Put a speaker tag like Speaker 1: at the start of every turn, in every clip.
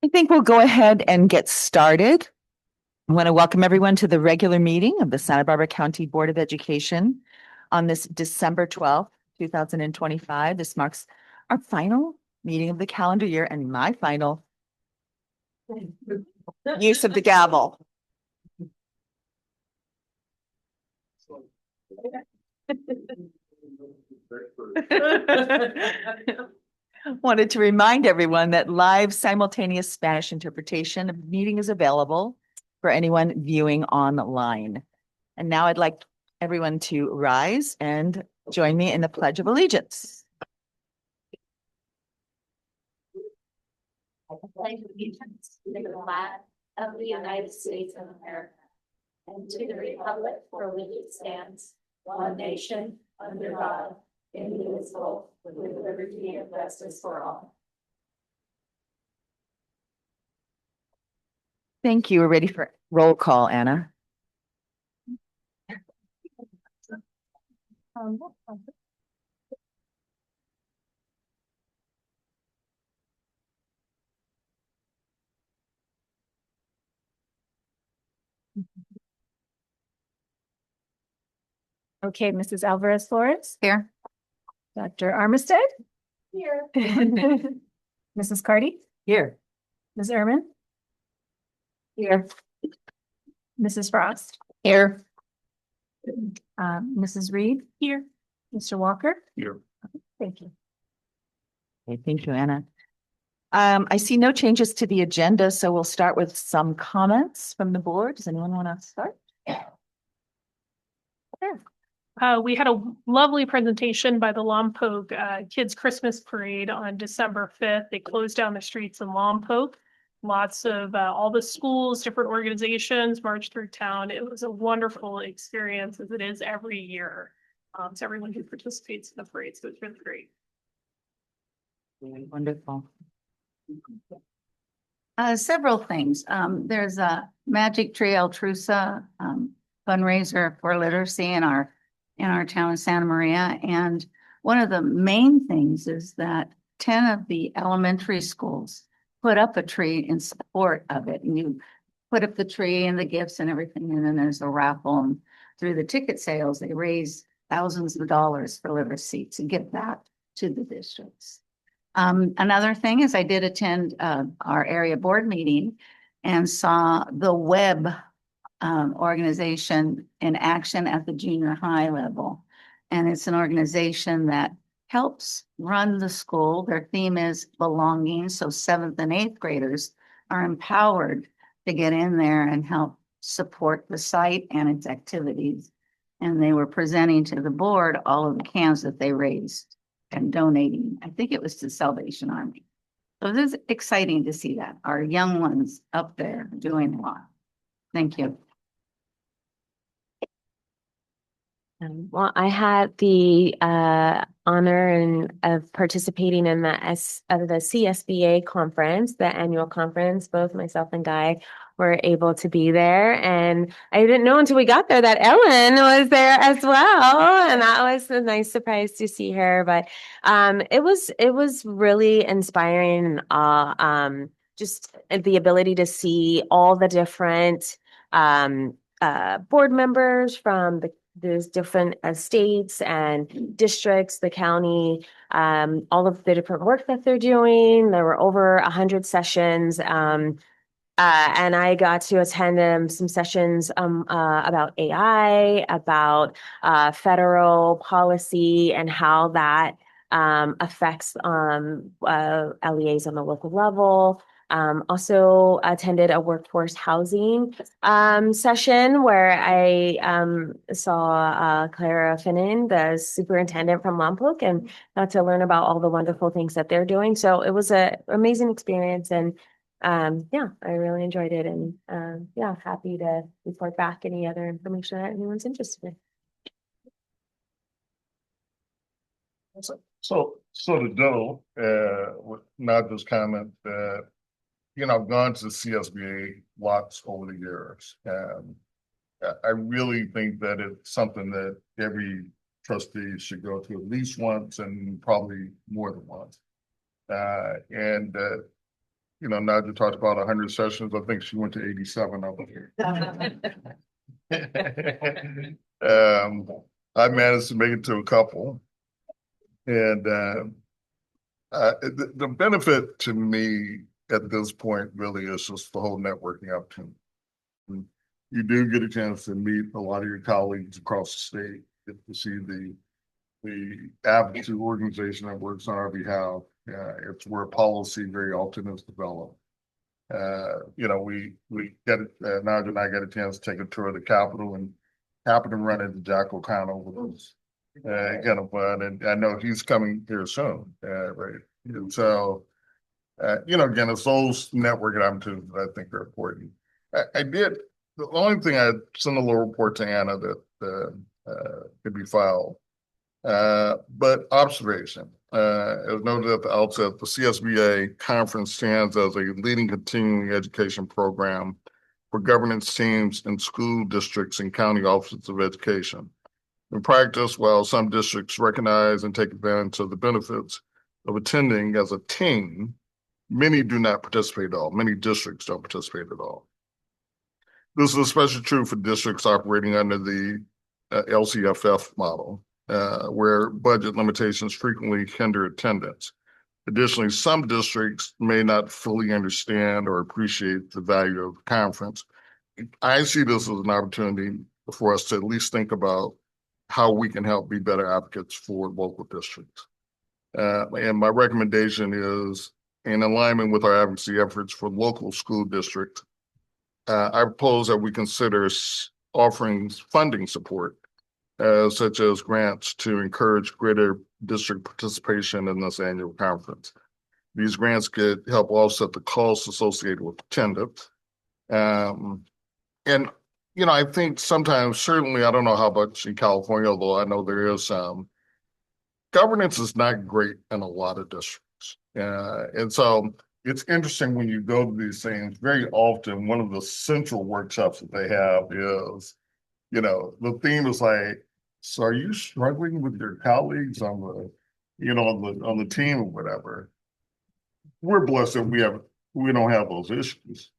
Speaker 1: I think we'll go ahead and get started. I want to welcome everyone to the regular meeting of the Santa Barbara County Board of Education on this December 12th, 2025. This marks our final meeting of the calendar year and my final use of the gavel. Wanted to remind everyone that live simultaneous Spanish interpretation of the meeting is available for anyone viewing online. And now I'd like everyone to rise and join me in the Pledge of Allegiance.
Speaker 2: I pledge allegiance to the flag of the United States of America and to the republic for which it stands, one nation, under God, indivisible, with liberty and justice for all.
Speaker 1: Thank you. We're ready for roll call, Anna.
Speaker 3: Okay, Mrs. Alvarez Flores.
Speaker 1: Here.
Speaker 3: Dr. Armistead.
Speaker 2: Here.
Speaker 3: Mrs. Carty.
Speaker 1: Here.
Speaker 3: Ms. Ehrman.
Speaker 1: Here.
Speaker 3: Mrs. Frost.
Speaker 1: Here.
Speaker 3: Mrs. Reed. Here. Mr. Walker.
Speaker 4: Here.
Speaker 3: Thank you.
Speaker 1: Okay, thank you, Anna. I see no changes to the agenda, so we'll start with some comments from the board. Does anyone want to start?
Speaker 3: Sure. We had a lovely presentation by the Lompoc Kids Christmas Parade on December 5th. They closed down the streets in Lompoc. Lots of all the schools, different organizations marched through town. It was a wonderful experience, as it is every year. So everyone who participates in the parade, so it's really great.
Speaker 1: Wonderful.
Speaker 5: Several things. There's a Magic Tree Altrusa fundraiser for literacy in our town of Santa Maria. And one of the main things is that 10 of the elementary schools put up a tree in support of it. And you put up the tree and the gifts and everything, and then there's a raffle. And through the ticket sales, they raise thousands of dollars for literacy to give that to the districts. Another thing is I did attend our area board meeting and saw the WEB organization in action at the junior high level. And it's an organization that helps run the school. Their theme is belonging. So 7th and 8th graders are empowered to get in there and help support the site and its activities. And they were presenting to the board all of the cans that they raised and donating. I think it was to Salvation Army. So it is exciting to see that our young ones up there doing a lot. Thank you.
Speaker 6: Well, I had the honor of participating in the CSBA conference, the annual conference. Both myself and Guy were able to be there, and I didn't know until we got there that Ellen was there as well, and that was a nice surprise to see her. But it was really inspiring, just the ability to see all the different board members from there's different states and districts, the county, all of the different work that they're doing. There were over 100 sessions. And I got to attend some sessions about AI, about federal policy and how that affects LEAs on the local level. Also attended a workforce housing session where I saw Clara Finnan, the superintendent from Lompoc, and got to learn about all the wonderful things that they're doing. So it was an amazing experience, and yeah, I really enjoyed it, and yeah, happy to report back any other information that anyone's interested in.
Speaker 4: So to go, with Nadra's comment that, I've gone to CSBA lots over the years, and I really think that it's something that every trustee should go to at least once and probably more than once. And Nadja talked about 100 sessions. I think she went to 87 of them. I managed to make it to a couple. And the benefit to me at this point really is just the whole networking opportunity. You do get a chance to meet a lot of your colleagues across the state, get to see the advocacy organization that works on our behalf. It's where policy very often is developed. We get Nigel and I got a chance to take a tour of the Capitol and happen to run into Jack O'Connell, which was kind of fun. And I know he's coming here soon, right? And so, again, it's those networking opportunities that I think are important. I did. The only thing I sent a little report to Anna that could be filed, but observation. As noted at the outset, the CSBA conference stands as a leading continuing education program for governance teams in school districts and county offices of education. In practice, while some districts recognize and take advantage of the benefits of attending as a team, many do not participate at all. Many districts don't participate at all. This is especially true for districts operating under the LCFF model, where budget limitations frequently hinder attendance. Additionally, some districts may not fully understand or appreciate the value of the conference. I see this as an opportunity for us to at least think about how we can help be better advocates for local districts. And my recommendation is, in alignment with our advocacy efforts for local school districts, I propose that we consider offering funding support, such as grants, to encourage greater district participation in this annual conference. These grants could help offset the costs associated with attendance. And, I think sometimes, certainly, I don't know how much in California, although I know there is some, governance is not great in a lot of districts. And so it's interesting when you go to these things, very often one of the central workshops that they have is, the theme is like, so are you struggling with your colleagues on the team or whatever? We're blessed that we don't have those issues.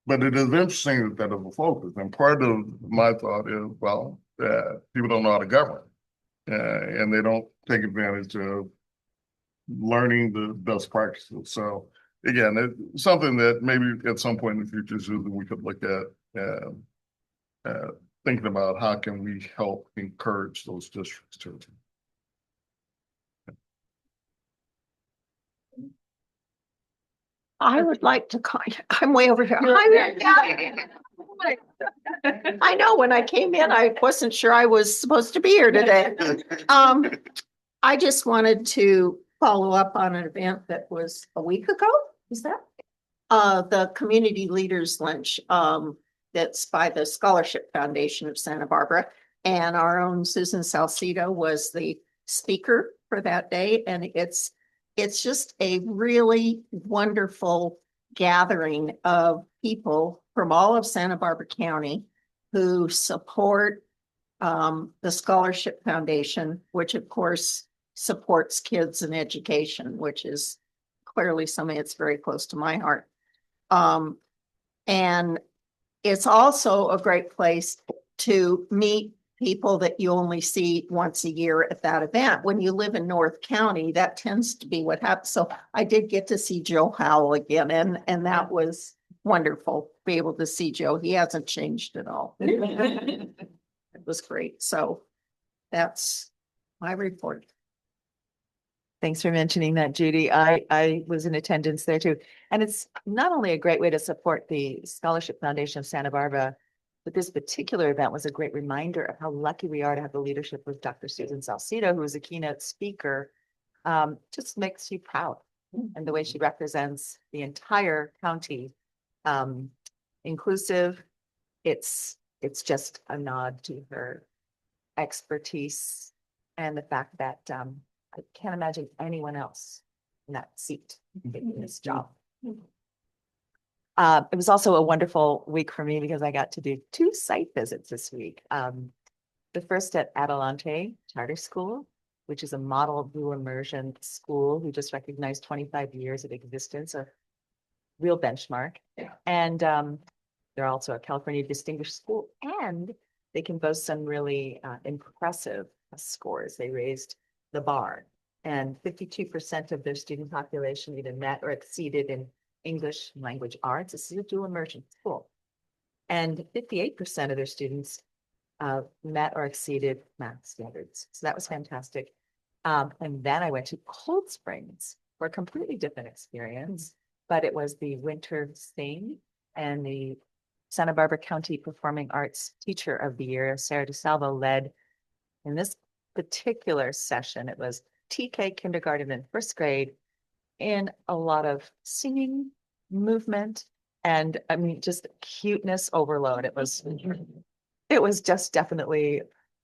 Speaker 4: But it is interesting that is a focus. And part of my thought is, well, people don't know how to govern. And they don't take advantage of learning the best practices. So again, it's something that maybe at some point in the future, Susan, we could look at thinking about how can we help encourage those districts to.
Speaker 7: I would like to, I'm way over here. I know when I came in, I wasn't sure I was supposed to be here today. I just wanted to follow up on an event that was a week ago. Is that? The Community Leaders Lunch, that's by the Scholarship Foundation of Santa Barbara. And our own Susan Salcido was the speaker for that day. And it's just a really wonderful gathering of people from all of Santa Barbara County who support the Scholarship Foundation, which of course supports kids in education, which is clearly something that's very close to my heart. And it's also a great place to meet people that you only see once a year at that event. When you live in North County, that tends to be what happens. So I did get to see Joe Howell again, and that was wonderful to be able to see Joe. He hasn't changed at all. It was great. So that's my report.
Speaker 1: Thanks for mentioning that, Judy. I was in attendance there too. And it's not only a great way to support the Scholarship Foundation of Santa Barbara, but this particular event was a great reminder of how lucky we are to have the leadership of Dr. Susan Salcido, who is a keynote speaker. Just makes you proud. And the way she represents the entire county, inclusive. It's just a nod to her expertise and the fact that I can't imagine anyone else in that seat in this job. It was also a wonderful week for me because I got to do 2 site visits this week. The first at Adelante Charter School, which is a model dual immersion school who just recognized 25 years of existence. A real benchmark.
Speaker 4: Yeah.
Speaker 1: And they're also a California Distinguished School, and they can boast some really impressive scores. They raised the bar, and 52% of their student population either met or exceeded in English language arts. This is a dual immersion school. And 58% of their students met or exceeded math standards. So that was fantastic. And then I went to Cold Springs for a completely different experience, but it was the winter thing, and the Santa Barbara County Performing Arts Teacher of the Year, Sarah DeSalvo, led in this particular session. It was TK kindergarten and first grade, in a lot of singing, movement, and I mean, just cuteness overload. It was just definitely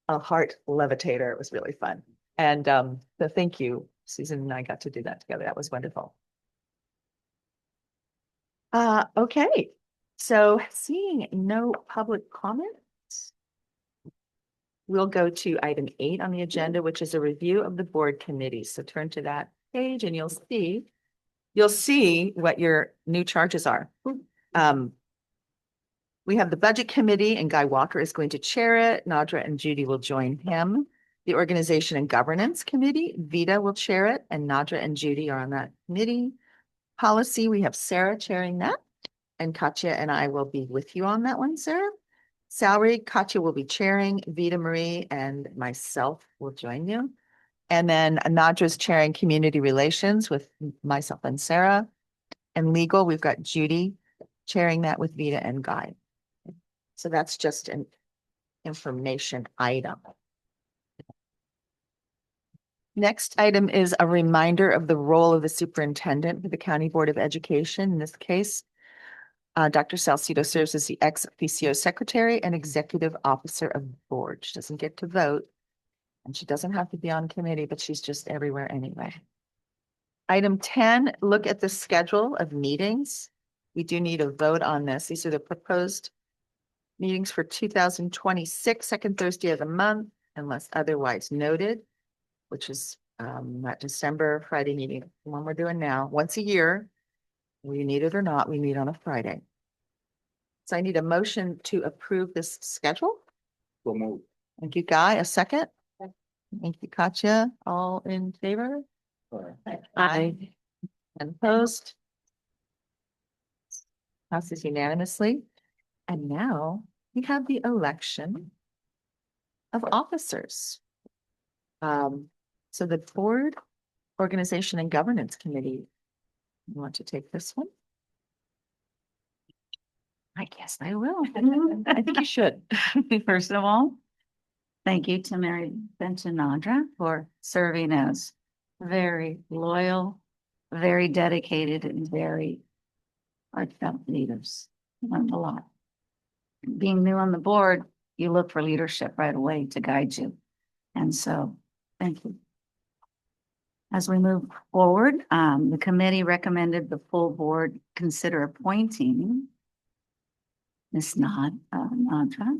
Speaker 1: a heart levitator. It was really fun. And so thank you, Susan and I got to do that together. That was wonderful. Okay, so seeing no public comments, we'll go to item 8 on the agenda, which is a review of the board committees. So turn to that page and you'll see what your new charges are. We have the budget committee, and Guy Walker is going to chair it. Nadra and Judy will join him. The organization and governance committee, Vita will chair it, and Nadra and Judy are on that committee. Policy, we have Sarah chairing that, and Katya and I will be with you on that one, Sarah. Salary, Katya will be chairing, Vita Marie and myself will join you. And then Nadra's chairing community relations with myself and Sarah. And legal, we've got Judy chairing that with Vita and Guy. So that's just an information item. Next item is a reminder of the role of the superintendent for the County Board of Education. In this case, Dr. Salcido serves as the ex officio secretary and executive officer of the board. She doesn't get to vote, and she doesn't have to be on committee, but she's just everywhere anyway. Item 10, look at the schedule of meetings. We do need a vote on this. These are the proposed meetings for 2026, second Thursday of the month, unless otherwise noted, which is that December Friday meeting, the one we're doing now. Once a year, we need it or not, we meet on a Friday. So I need a motion to approve this schedule.
Speaker 4: So move.
Speaker 1: Thank you, Guy. A second. Thank you, Katya. All in favor?
Speaker 6: Aye.
Speaker 1: And opposed? Passes unanimously. And now we have the election of officers. So the board, organization and governance committee, you want to take this one? I guess I will. I think you should.
Speaker 5: First of all, thank you to Mary Benton Nadra for serving as very loyal, very dedicated, and very heartfelt leaders. Learned a lot. Being new on the board, you look for leadership right away to guide you. And so, thank you. As we move forward, the committee recommended the full board consider appointing Ms. Nadra,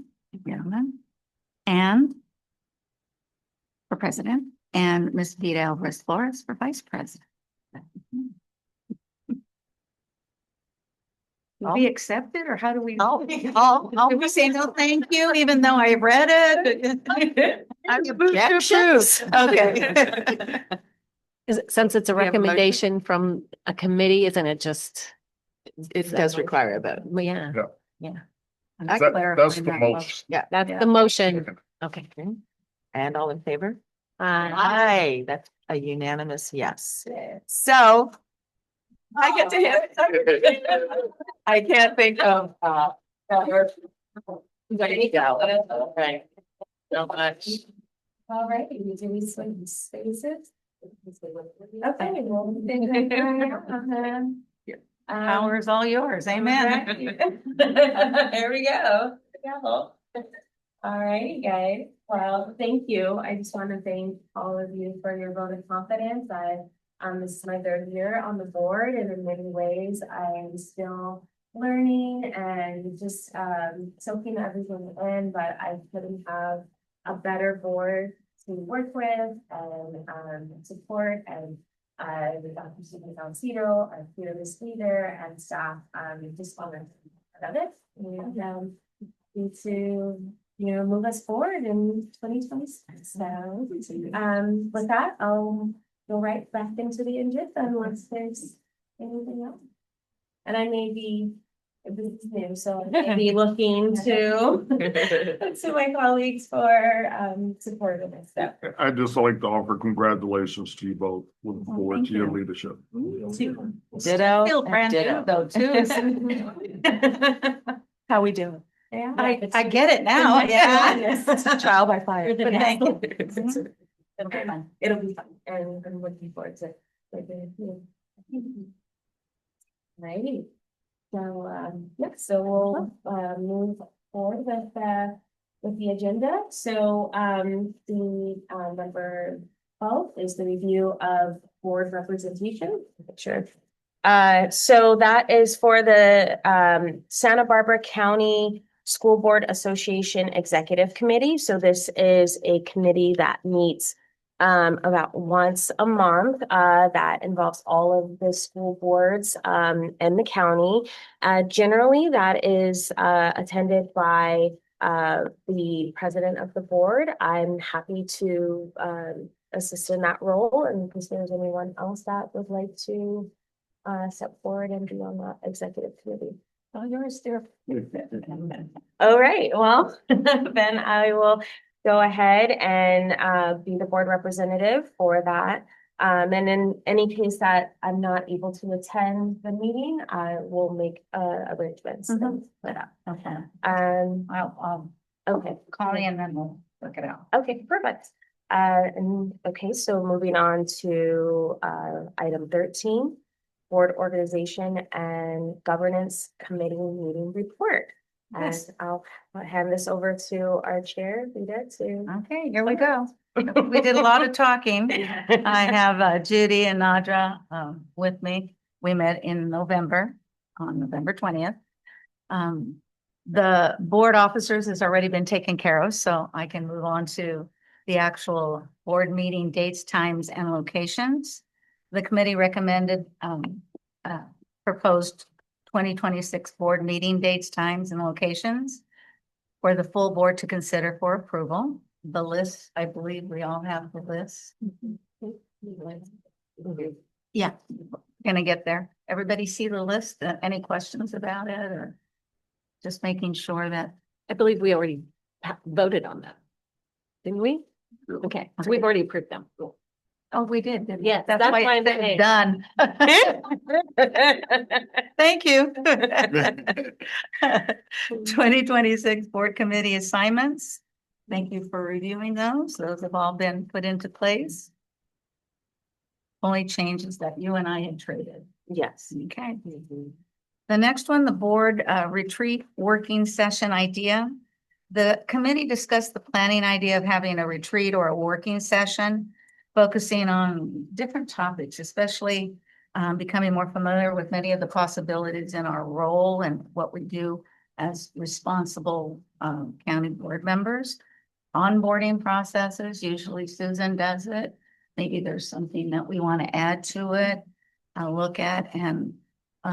Speaker 5: and for president, and Ms. Vita Alvarez Flores for vice president. Will we accept it, or how do we? Do we say no, thank you, even though I read it?
Speaker 7: Objections?
Speaker 5: Okay.
Speaker 6: Is it, since it's a
Speaker 1: We have a motion?
Speaker 6: recommendation from a committee, isn't it just,
Speaker 1: It does require a vote.
Speaker 6: well, yeah,
Speaker 4: Yeah.
Speaker 6: yeah,
Speaker 1: I
Speaker 4: That's the motion.
Speaker 6: that's
Speaker 5: Yeah.
Speaker 6: the motion. Okay.
Speaker 1: And all in favor?
Speaker 6: Uh,
Speaker 1: Aye, that's a unanimous yes. So I get to hit. I can't think of, there you go. Right. So much.
Speaker 2: All right, do we swing spaces? Okay.
Speaker 5: Power is all yours, amen.
Speaker 2: There we go. All right, guys. Well, thank you. I just want to thank all of you for your vote of confidence. This is my 3rd year on the board, and in many ways, I'm still learning and just soaking everything in, but I couldn't have a better board to work with and support, and with Dr. Susan Salcedo, our fearless leader, and staff, just want to of it. And need to, move us forward in 2026. So with that, I'll go right back into the agenda unless there's anything else. And I may be, this is new, so I may be looking to my colleagues for support of this stuff.
Speaker 4: I'd just like to offer congratulations to you both. Looking
Speaker 5: Well,
Speaker 4: forward
Speaker 5: thank
Speaker 4: to your
Speaker 5: you.
Speaker 4: leadership.
Speaker 1: Ditto.
Speaker 5: Still
Speaker 1: and
Speaker 5: brand new
Speaker 1: ditto.
Speaker 5: though, too.
Speaker 1: How we doing?
Speaker 2: Yeah.
Speaker 5: I get it now, yeah.
Speaker 1: Trial by fire.
Speaker 5: But thank you.
Speaker 2: Okay, it'll be fun, and I'm looking forward to it. Righty. So, so we'll move forward with the agenda. So, the number 12 is the review of board representation.
Speaker 6: Sure. So that is for the Santa Barbara County School Board Association Executive Committee. So this is a committee that meets about once a month that involves all of the school boards in the county. Generally, that is attended by the president of the board. I'm happy to assist in that role, and if there's anyone else that would like to step forward and be on that executive committee.
Speaker 5: Oh, yours there.
Speaker 6: All right, well, then I will go ahead and be the board representative for that. And in any case that I'm not able to attend the meeting, I will make arrangements.
Speaker 5: Mhm.
Speaker 6: For that.
Speaker 5: Okay,
Speaker 6: I'll okay.
Speaker 5: call me and then we'll work it out.
Speaker 6: Okay, perfect. And okay, so moving on to item 13, board organization and governance committee meeting report.
Speaker 5: Yes.
Speaker 6: And I'll hand this over to our chair, Rita, to.
Speaker 5: Okay, here we go. We did a lot of talking. I have Judy and Nadra with me. We met in November, on November 20th. The board officers has already been taken care of, so I can move on to the actual board meeting dates, times, and locations. The committee recommended proposed 2026 board meeting dates, times, and locations for the full board to consider for approval. The list, I believe we all have the list. Yeah, gonna get there. Everybody see the list? Any questions about it, or just making sure that?
Speaker 7: I believe we already voted on that. Didn't we? Okay, so we've already approved them.
Speaker 5: Oh, we did. didn't we?
Speaker 7: Yes,
Speaker 5: That's
Speaker 7: that's
Speaker 5: why
Speaker 7: why
Speaker 5: it
Speaker 7: I'm
Speaker 5: said
Speaker 7: saying.
Speaker 5: done. Thank you. 2026 board committee assignments. Thank you for reviewing those. Those have all been put into place. Only changes that you and I had traded.
Speaker 6: Yes.
Speaker 5: Okay. The next one, the board retreat working session idea. The committee discussed the planning idea of having a retreat or a working session, focusing on different topics, especially becoming more familiar with many of the possibilities in our role and what we do as responsible county board members. Onboarding processes, usually Susan does it. Maybe there's something that we want to add to it, look at, and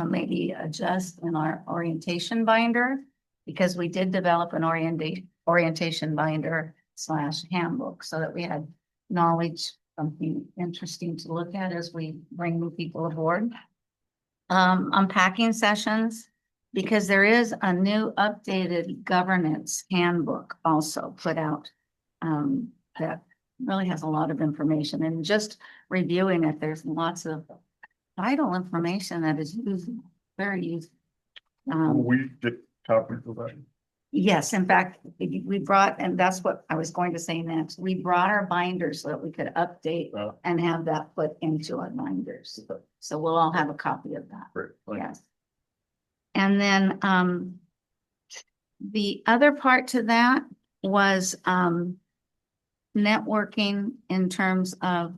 Speaker 5: maybe adjust in our orientation binder, because we did develop an orientation binder / handbook so that we had knowledge, something interesting to look at as we bring new people aboard. Unpacking sessions, because there is a new updated governance handbook also put out that really has a lot of information, and just reviewing it, there's lots of vital information that is very useful.
Speaker 4: We get copies of that.
Speaker 5: Yes, in fact, we brought, and that's what I was going to say next, we brought our binders so that we could update and have that put into our binders. So we'll all have a copy of that.
Speaker 4: Great. Thank you.
Speaker 5: Yes. And then the other part to that was networking in terms of,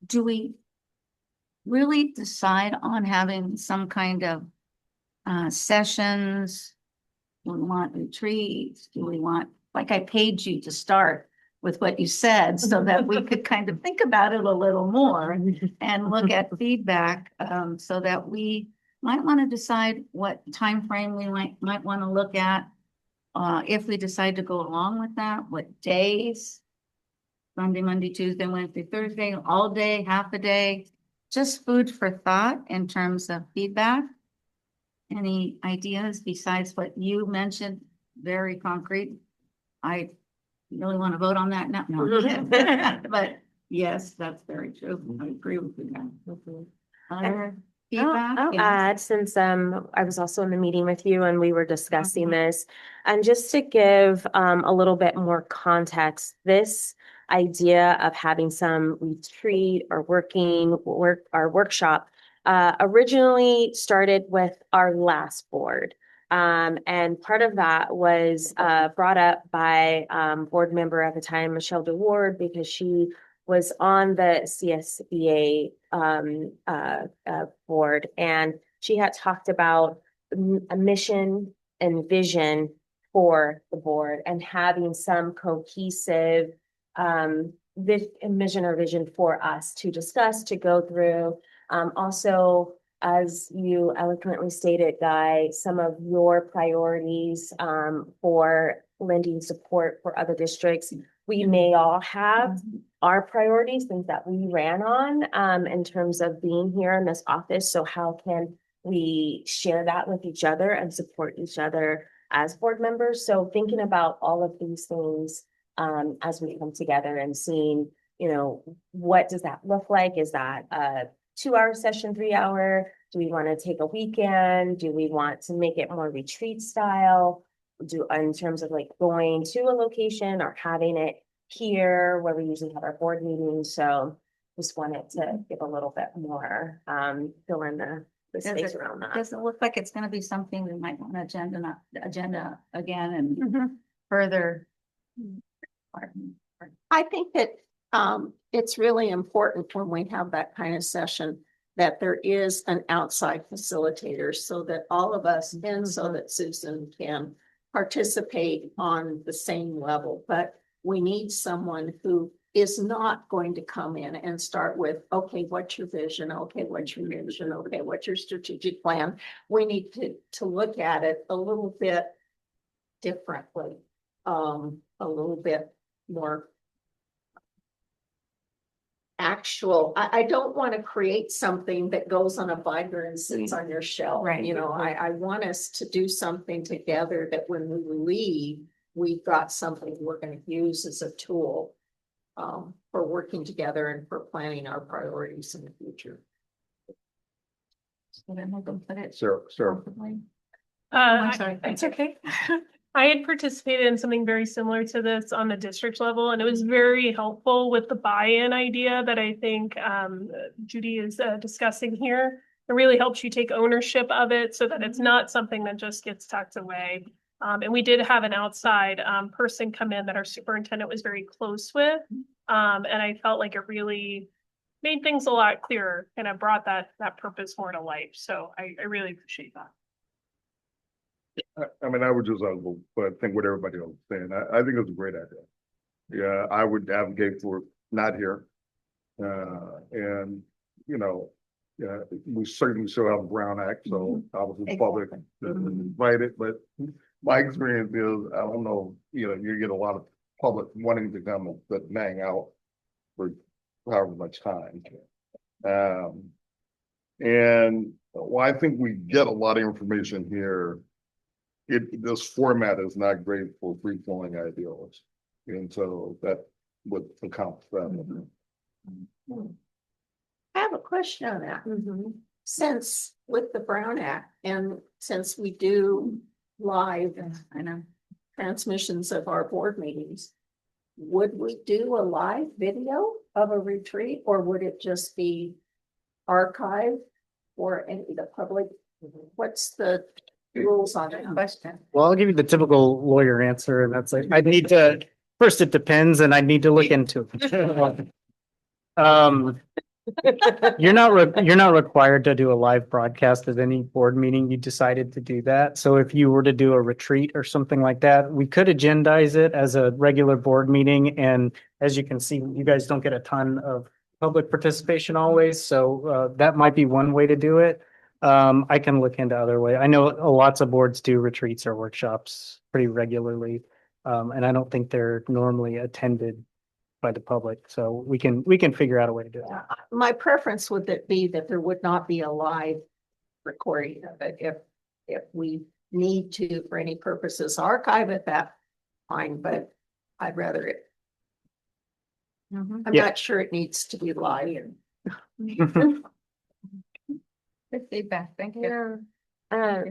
Speaker 5: do we really decide on having some kind of sessions? Do we want retreats? Do we want, like I paid you to start with what you said so that we could kind of think about it a little more and look at feedback, so that we might want to decide what time frame we might want to look at. If we decide to go along with that, what days? Sunday, Monday, Tuesday, Wednesday, Thursday, all day, half a day, just food for thought in terms of feedback. Any ideas besides what you mentioned, very concrete? I really want to vote on that now, no. But yes, that's very true. I agree with you. Other feedback?
Speaker 6: I'll
Speaker 5: Yes.
Speaker 6: add, since I was also in the meeting with you and we were discussing this, and just to give a little bit more context, this idea of having some retreat or workshop originally started with our last board. And part of that was brought up by board member at the time, Michelle DeWard, because she was on the CSBA board, and she had talked about a mission and vision for the board and having some cohesive mission or vision for us to discuss, to go through. Also, as you eloquently stated, Guy, some of your priorities for lending support for other districts. We may all have our priorities, things that we ran on in terms of being here in this office. So how can we share that with each other and support each other as board members? So thinking about all of these things as we come together and seeing, what does that look like? Is that a 2-hour session, 3-hour? Do we want to take a weekend? Do we want to make it more retreat style? In terms of like going to a location or having it here where we usually have our board meetings? So just wanted to give a little bit more, fill in the space around that.
Speaker 5: Does it look like it's going to be something we might want to agenda again and further?
Speaker 7: I think that it's really important when we have that kind of session that there is an outside facilitator so that all of us and so that Susan can participate on the same level. But we need someone who is not going to come in and start with, okay, what's your vision? Okay, what's your mission? Okay, what's your strategic plan? We need to look at it a little bit differently, a little bit more actual. I don't want to create something that goes on a binder and sits on your shelf.
Speaker 5: Right.
Speaker 7: I want us to do something together that when we leave, we've got something we're going to use as a tool for working together and for planning our priorities in the future.
Speaker 5: So then we'll go put it.
Speaker 4: Sarah,
Speaker 5: comfortably. I'm sorry.
Speaker 3: It's okay. I had participated in something very similar to this on the district level, and it was very helpful with the buy-in idea that I think Judy is discussing here. It really helps you take ownership of it so that it's not something that just gets tucked away. And we did have an outside person come in that our superintendent was very close with. And I felt like it really made things a lot clearer and it brought that purpose more to life. So I really appreciate that.
Speaker 4: I mean, I would just, but I think what everybody else is saying, I think it's a great idea. Yeah, I would advocate for not here. And, we certainly still have a Brown Act, so obviously public invited, but my experience is, I don't know, you get a lot of public wanting to come but hang out for however much time. And well, I think we get a lot of information here. This format is not great for free flowing ideas. And so that would account for that.
Speaker 7: I have a question on that. Since with the Brown Act and since we do live transmissions of our board meetings, would we do a live video of a retreat or would it just be archived for the public? What's the rules on that question?
Speaker 8: Well, I'll give you the typical lawyer answer, and that's like, I'd need to, first, it depends, and I'd need to look into it. You're not required to do a live broadcast of any board meeting. You decided to do that. So if you were to do a retreat or something like that, we could agendize it as a regular board meeting. And as you can see, you guys don't get a ton of public participation always. So that might be one way to do it. I can look into other way. I know lots of boards do retreats or workshops pretty regularly. And I don't think they're normally attended by the public. So we can figure out a way to do it.
Speaker 7: My preference would that be that there would not be a live recording of it. If we need to, for any purposes, archive it, that fine, but I'd rather it. I'm
Speaker 8: Yeah.
Speaker 7: not sure it needs to be live.
Speaker 5: Good feedback. Thank you.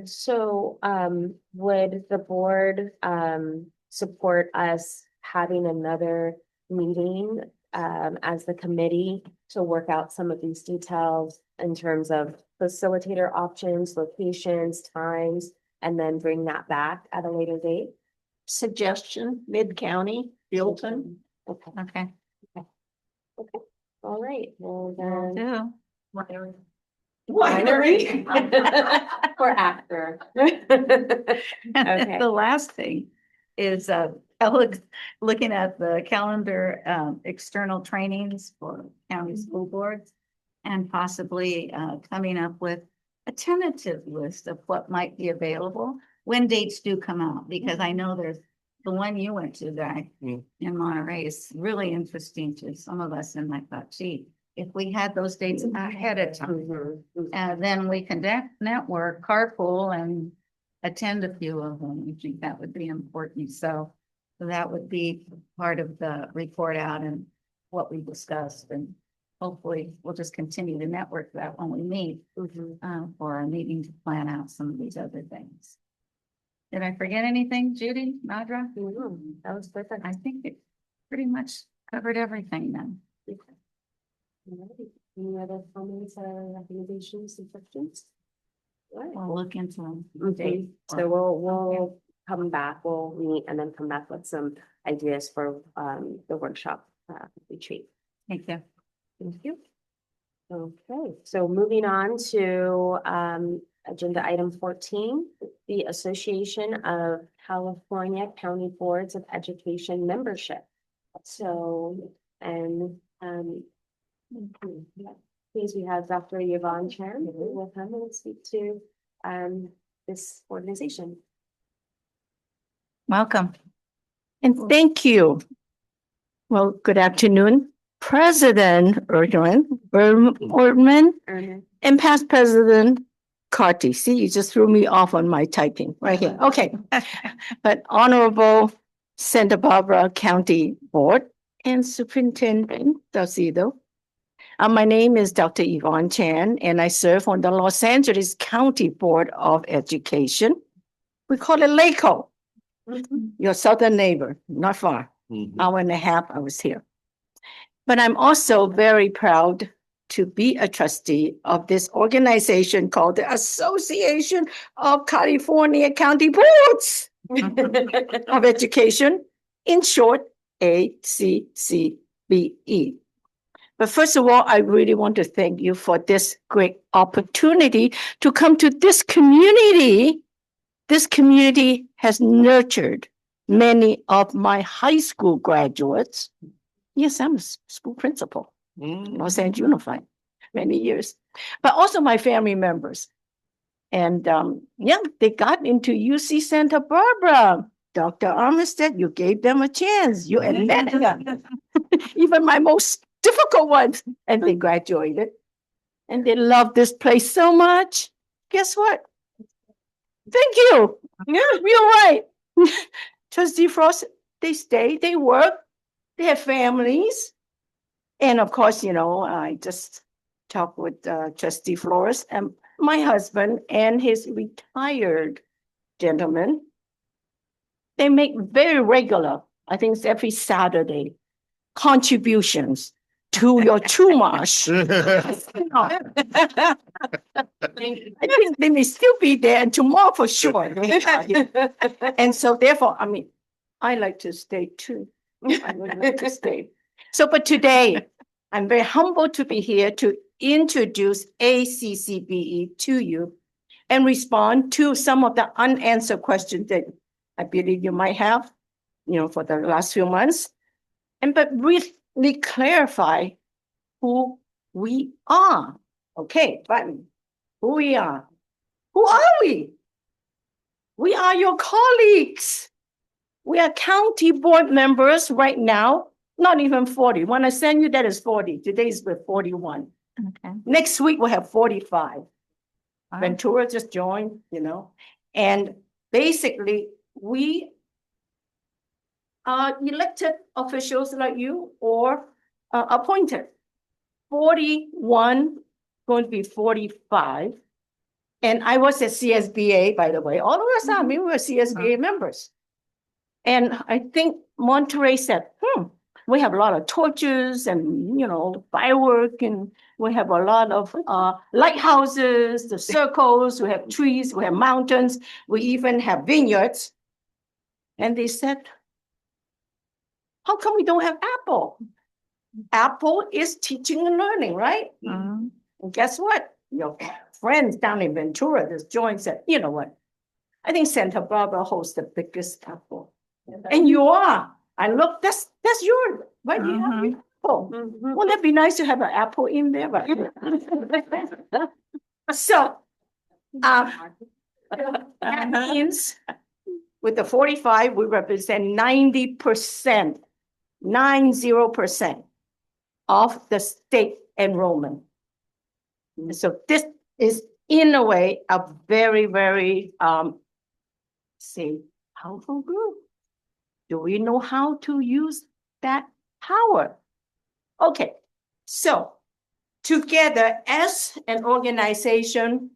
Speaker 6: So, would the board, support us having another meeting, as the committee to work out some of these details in terms of facilitator options, locations, times, and then bring that back at a later date?
Speaker 7: Suggestion, mid-county, Buellton.
Speaker 6: Okay,
Speaker 5: Okay.
Speaker 6: all right, well
Speaker 5: Will
Speaker 6: then.
Speaker 5: do.
Speaker 6: Winery. Or after. Okay.
Speaker 5: The last thing is looking at the calendar, external trainings for county school boards and possibly coming up with a tentative list of what might be available when dates do come out, because I know there's the one you went to, Guy, in Monterey is really interesting to some of us, and I thought, gee, if we had those dates ahead of time, then we can network, carpool, and attend a few of them. I think that would be important. So that would be part of the report out and what we discussed, and hopefully we'll just continue to network that when we meet for our meeting to plan out some of these other things. Did I forget anything, Judy, Nadra?
Speaker 6: That was perfect.
Speaker 5: I think it pretty much covered everything then.
Speaker 6: Alrighty. Any other comments or recommendations, suggestions?
Speaker 5: We'll look into them.
Speaker 6: Okay, so we'll come back, we'll meet and then come back with some ideas for the workshop retreat.
Speaker 5: Thank you.
Speaker 6: Thank you. Okay, so moving on to agenda item 14, the Association of California County Boards of Education membership. So, and please, we have Dr. Yvonne Chan who will come and speak to this organization.
Speaker 5: Welcome.
Speaker 9: And thank you. Well, good afternoon, President Erdman and past President Carty. See, you just threw me off on my typing right here. Okay. But Honorable Santa Barbara County Board and Superintendent Dalcido. My name is Dr. Yvonne Chan, and I serve on the Los Angeles County Board of Education. We call it LACO. Your southern neighbor, not far. Hour and a half, I was here. But I'm also very proud to be a trustee of this organization called the Association of California County Boards of Education, in short, ACCBE. But first of all, I really want to thank you for this great opportunity to come to this community. This community has nurtured many of my high school graduates. Yes, I'm a school principal, Los Angeles Unified, many years, but also my family members. And yeah, they got into UC Santa Barbara. Dr. Armistead, you gave them a chance. You invented them. Even my most difficult ones. And they graduated. And they love this place so much. Guess what? Thank you. Yeah, you're right. Trustee Frost, they stay, they work, they have families. And of course, you know, I just talked with Trustee Flores and my husband and his retired gentleman. They make very regular, I think it's every Saturday, contributions to your Chumash. I think they may still be there, and tomorrow for sure. And so therefore, I mean, I like to stay too. I would like to stay. So, but today, I'm very humbled to be here to introduce ACCBE to you and respond to some of the unanswered questions that I believe you might have, for the last few months. But really clarify who we are. Okay, button. Who we are. Who are we? We are your colleagues. We are county board members right now, not even 40. When I send you, that is 40. Today's with 41.
Speaker 5: Okay.
Speaker 9: Next week, we'll have 45.
Speaker 5: Wow.
Speaker 9: Ventura just joined, and basically we are elected officials like you or appointed. 41, going to be 45. And I was at CSBA, by the way. All of us are, we were CSBA members. And I think Monterey said, we have a lot of torches and, firework, and we have a lot of lighthouses, the circles, we have trees, we have mountains, we even have vineyards. And they said, how come we don't have Apple? Apple is teaching and learning, right?
Speaker 5: Mhm.
Speaker 9: And guess what? Your friends down in Ventura just joined, said, you know what? I think Santa Barbara holds the biggest Apple. And you are. I look, that's yours, right? You have your apple. Wouldn't that be nice to have an apple in there? But so, that means with the 45, we represent 90%, 90% of the state enrollment. So this is, in a way, a very, very, powerful group. Do we know how to use that power? Okay, so together as an organization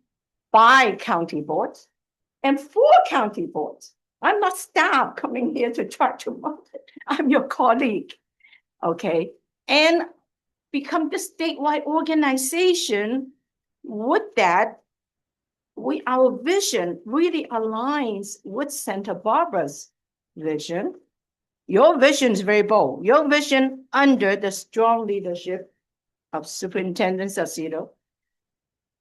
Speaker 9: by county boards and for county boards, I'm not staff coming here to try to vote. I'm your colleague, okay? And become the statewide organization. With that, our vision really aligns with Santa Barbara's vision. Your vision is very bold. Your vision, under the strong leadership of Superintendent Saucedo,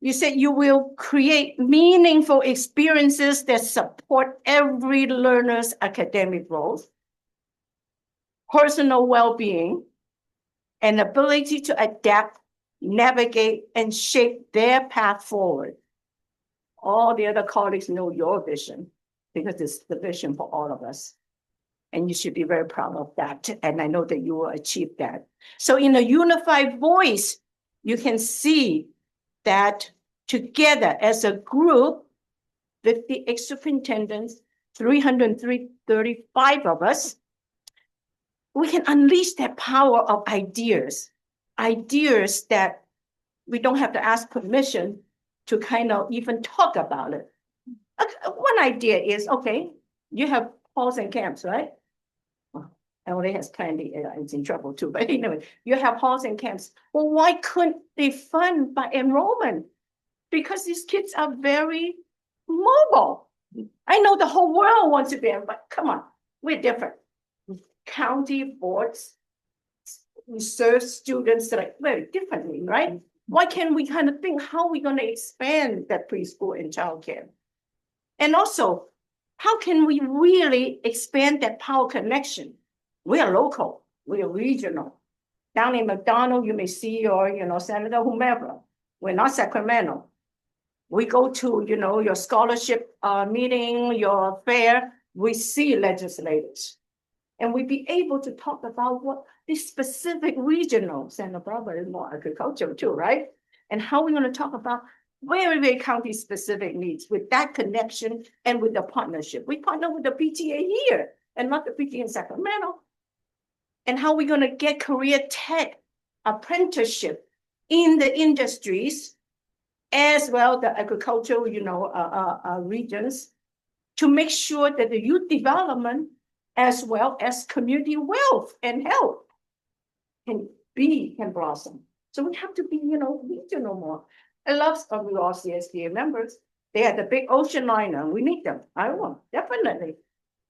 Speaker 9: you said you will create meaningful experiences that support every learner's academic growth, personal well-being, and ability to adapt, navigate, and shape their path forward. All the other colleagues know your vision because it's the vision for all of us. And you should be very proud of that. And I know that you will achieve that. So in a unified voice, you can see that together as a group, 58 superintendents, 335 of us, we can unleash that power of ideas that we don't have to ask permission to kind of even talk about it. One idea is, okay, you have halls and camps, right? Emily has plenty, it's in trouble too, but anyway, you have halls and camps. Well, why couldn't they fund by enrollment? Because these kids are very mobile. I know the whole world wants to be, but come on, we're different. County boards, we serve students like very differently, right? Why can't we kind of think how we're going to expand that preschool and childcare? And also, how can we really expand that power connection? We are local, we are regional. Down in McDonald, you may see your, Senator, whomever. We're not Sacramento. We go to, your scholarship meeting, your fair, we see legislators. And we be able to talk about what this specific regional, Santa Barbara is more agricultural too, right? And how we're going to talk about very, very county specific needs with that connection and with the partnership. We partner with the PTA here and not the PTA in Sacramento. And how we're going to get career tech apprenticeship in the industries as well the agricultural, regions to make sure that the youth development as well as community wealth and health can blossom. So we have to be, regional more. I love we all CSBA members. They are the big ocean liner. We need them. I want, definitely.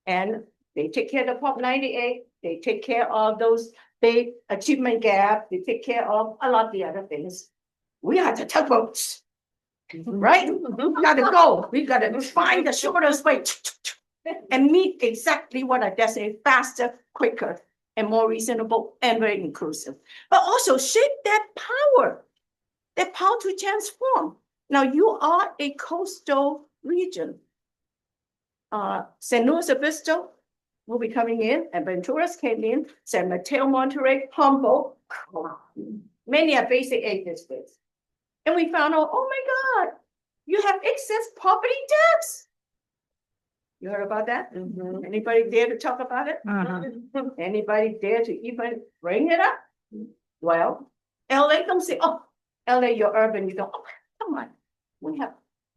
Speaker 9: And they take care of the Prop 98. They take care of those big achievement gap, they take care of a lot of the other things. We are the tugboats, right? We gotta go, we gotta find the shortest way and meet exactly what I just say, faster, quicker, and more reasonable and very inclusive. But also shape that power to transform. Now you are a coastal region. San Luis Obispo will be coming in, and Venturas came in, San Mateo, Monterey, Humboldt, many are basic aid districts. And we found out, oh my God, you have excess property tax. You heard about that? Anybody dare to talk about it? Anybody dare to even bring it up? Well, LA don't say, oh, LA, you're urban. You go, oh, come on. We have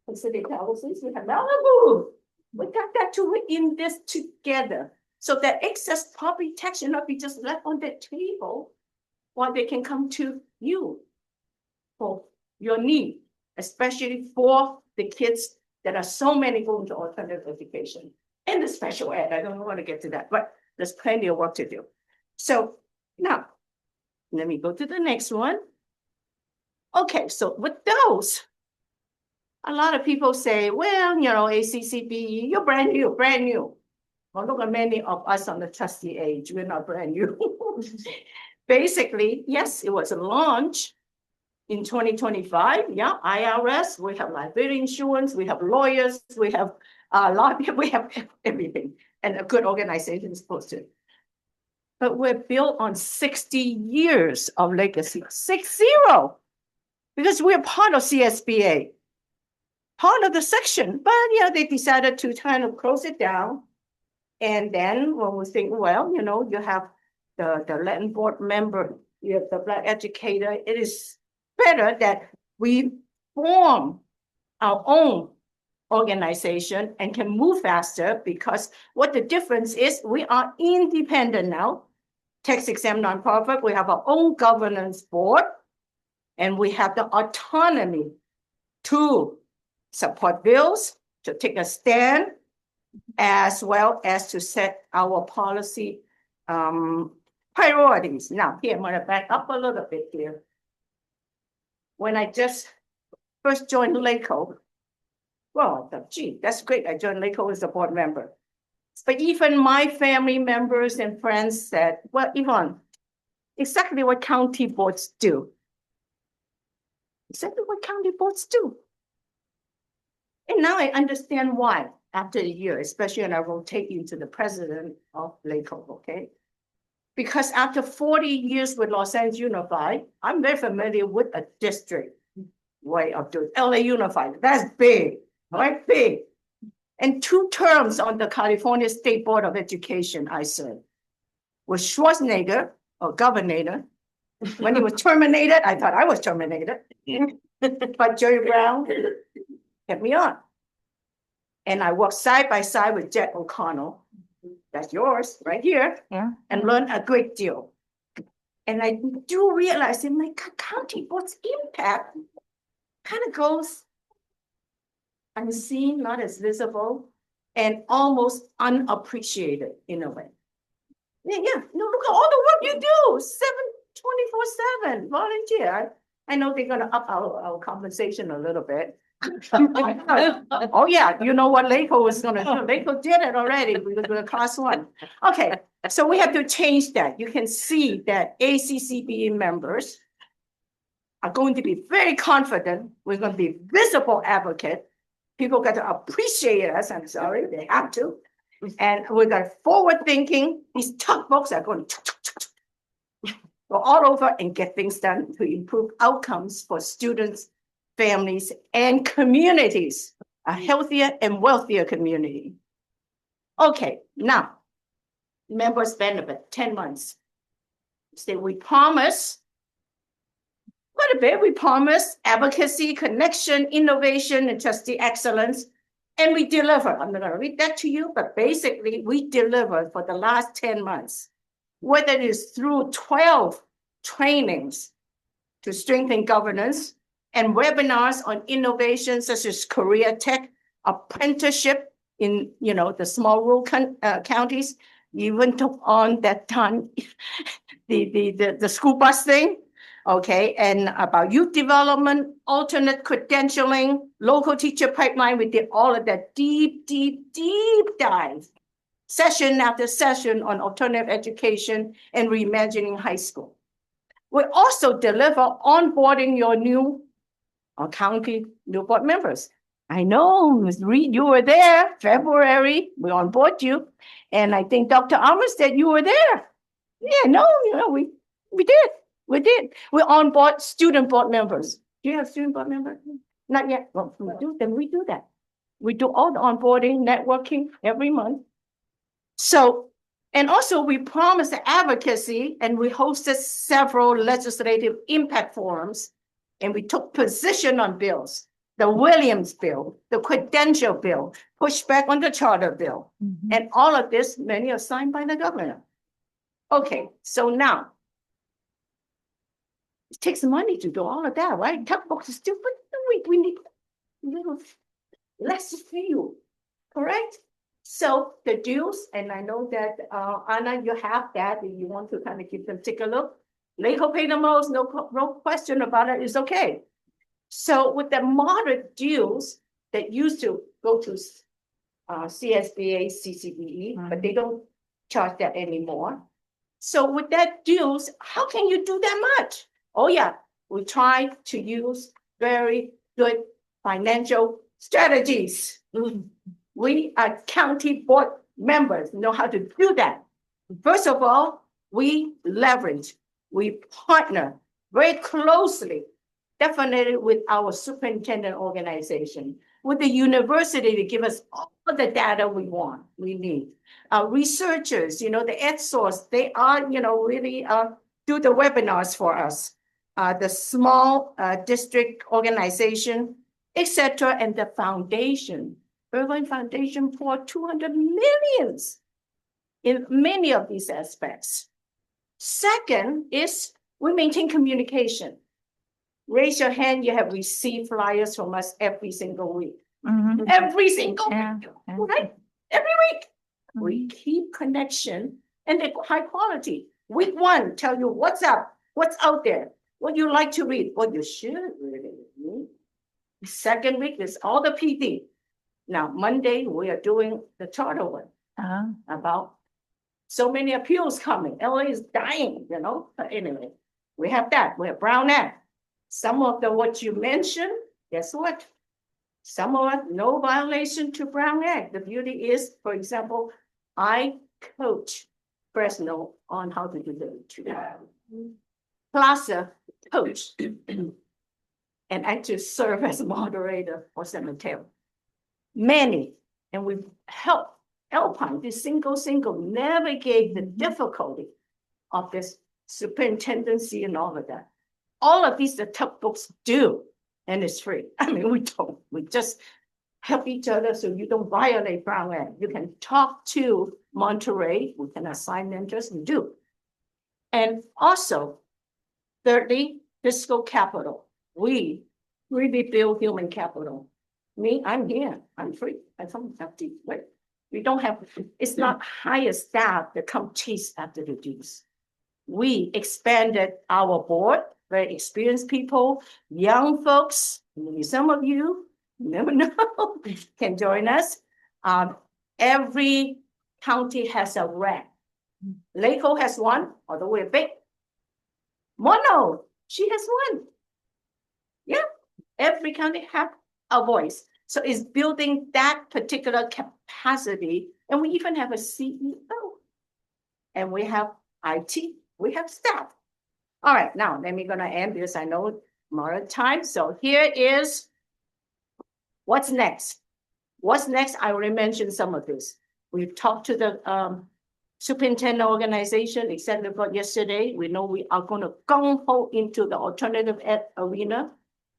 Speaker 9: Pacific Palisades, we have Malibu. We got that to in this together. So that excess property tax should not be just left on the table while they can come to you for your need, especially for the kids that are so many going to alternative education and the special ed. I don't want to get to that, but there's plenty of work to do. So now, let me go to the next one. Okay, so with those, a lot of people say, well, you know, ACCBE, you're brand new, brand new. Well, look at many of us on the trustee age, we're not brand new. Basically, yes, it was a launch in 2025. Yeah, IRS, we have liability insurance, we have lawyers, we have a lot, we have everything, and a good organization is supposed to. But we're built on 60 years of legacy, 60, because we're part of CSBA, part of the section, but yeah, they decided to kind of close it down. And then when we think, well, you know, you have the Latin board member, you have the Black educator, it is better that we form our own organization and can move faster, because what the difference is, we are independent now, tax-exempt nonprofit, we have our own governance board, and we have the autonomy to support bills, to take a stand, as well as to set our policy priorities. Now, here, I'm gonna back up a little bit here. When I just first joined LACO, well, I thought, gee, that's great. I joined LACO as a board member. But even my family members and friends said, well, Yvonne, exactly what county boards do. Exactly what county boards do. And now I understand why after a year, especially when I rotate into the president of LACO, okay? Because after 40 years with Los Angeles Unified, I'm very familiar with a district way of doing LA Unified. That's big, right? Big. And 2 terms on the California State Board of Education I served. With Schwarzenegger, or governor, when he was terminated, I thought I was terminated. But Jerry Brown kept me on. And I worked side by side with Jet O'Connell. That's yours, right here.
Speaker 5: Yeah.
Speaker 9: And learned a great deal. And I do realize in my county board's impact kind of goes unseen, not as visible, and almost unappreciated in a way. Yeah, no, look at all the work you do, 24/7 volunteer. I know they're gonna up our compensation a little bit. Oh yeah, you know what LACO is gonna do, LACO did it already, we're gonna class 1. Okay, so we have to change that. You can see that ACCBE members are going to be very confident, we're gonna be visible advocate. People got to appreciate us, I'm sorry, they have to. And we got forward thinking, these tugboats are going to go all over and get things done to improve outcomes for students, families, and communities, a healthier and wealthier community. Okay, now, members benefit 10 months. Say we promise quite a bit. We promise advocacy, connection, innovation, and trustee excellence, and we deliver. I'm not going to read that to you, but basically we deliver for the last 10 months, whether it is through 12 trainings to strengthen governance and webinars on innovation such as career tech, apprenticeship in, the small rural counties, even took on that time the school bus thing. Okay, and about youth development, alternate credentialing, local teacher pipeline. We did all of that deep dive, session after session on alternative education and reimagining high school. We also deliver onboarding your new county new board members. I know, Ms. Reed, you were there, February, we onboard you. And I think Dr. Armistead, you were there. Yeah, no, we did. We onboard student board members. Do you have student board members? Not yet. Well, we do that. We do all the onboarding, networking every month. So, and also we promised the advocacy and we hosted several legislative impact forums and we took position on bills, the Williams bill, the credential bill, pushback on the charter bill. And all of this, many are signed by the governor. Okay, so now, it takes money to do all of that, right? Textbooks is stupid. We need a little less few, correct? So the dues, and I know that Anna, you have that, if you want to kind of give them take a look. Laco pay the most, no question about it, is okay. So with the moderate dues that used to go to CSBA, CCBE, but they don't charge that anymore. So with that dues, how can you do that much? Oh yeah, we try to use very good financial strategies. We are county board members, know how to do that. First of all, we leverage, we partner very closely, definitely with our superintendent organization, with the university to give us all the data we need. Researchers, the EdSource, they are, really do the webinars for us. The small district organization, etc., and the foundation, Irvine Foundation, for 200 millions in many of these aspects. Second is we maintain communication. Raise your hand, you have received flyers from us every single week. Every single week, right? Every week. We keep connection and they're high quality. Week 1, tell you what's up, what's out there, what you like to read, what you should really read. Second week is all the PD. Now, Monday, we are doing the charter one about so many appeals coming. LA is dying, But anyway, we have that. We have Brown Act. Some of what you mentioned, guess what? Some of it, no violation to Brown Act. The beauty is, for example, I coach Fresno on how to do the Plaza coach and actually serve as moderator for San Mateo. Many, and we've helped Alpine, this single navigate the difficulty of this superintendency and all of that. All of these the textbooks do, and it's free. I mean, we just help each other so you don't violate Brown Act. You can talk to Monterey, we can assign mentors, we do. And also, thirdly, fiscal capital. We really build human capital. Me, I'm here, I'm free. I don't have to wait. We don't have, it's not hire staff that come chase after the dues. We expanded our board, very experienced people, young folks, maybe some of you, never know, can join us. Every county has a rep. Laco has one, although we're big. Mono, she has one. Yeah, every county have a voice. So it's building that particular capacity. And we even have a CEO. And we have IT, we have staff. All right, now let me gonna end this. I know more time. So here is what's next. What's next? I already mentioned some of this. We've talked to the superintendent organization, executive board yesterday. We know we are going to gung-ho into the alternative ed arena.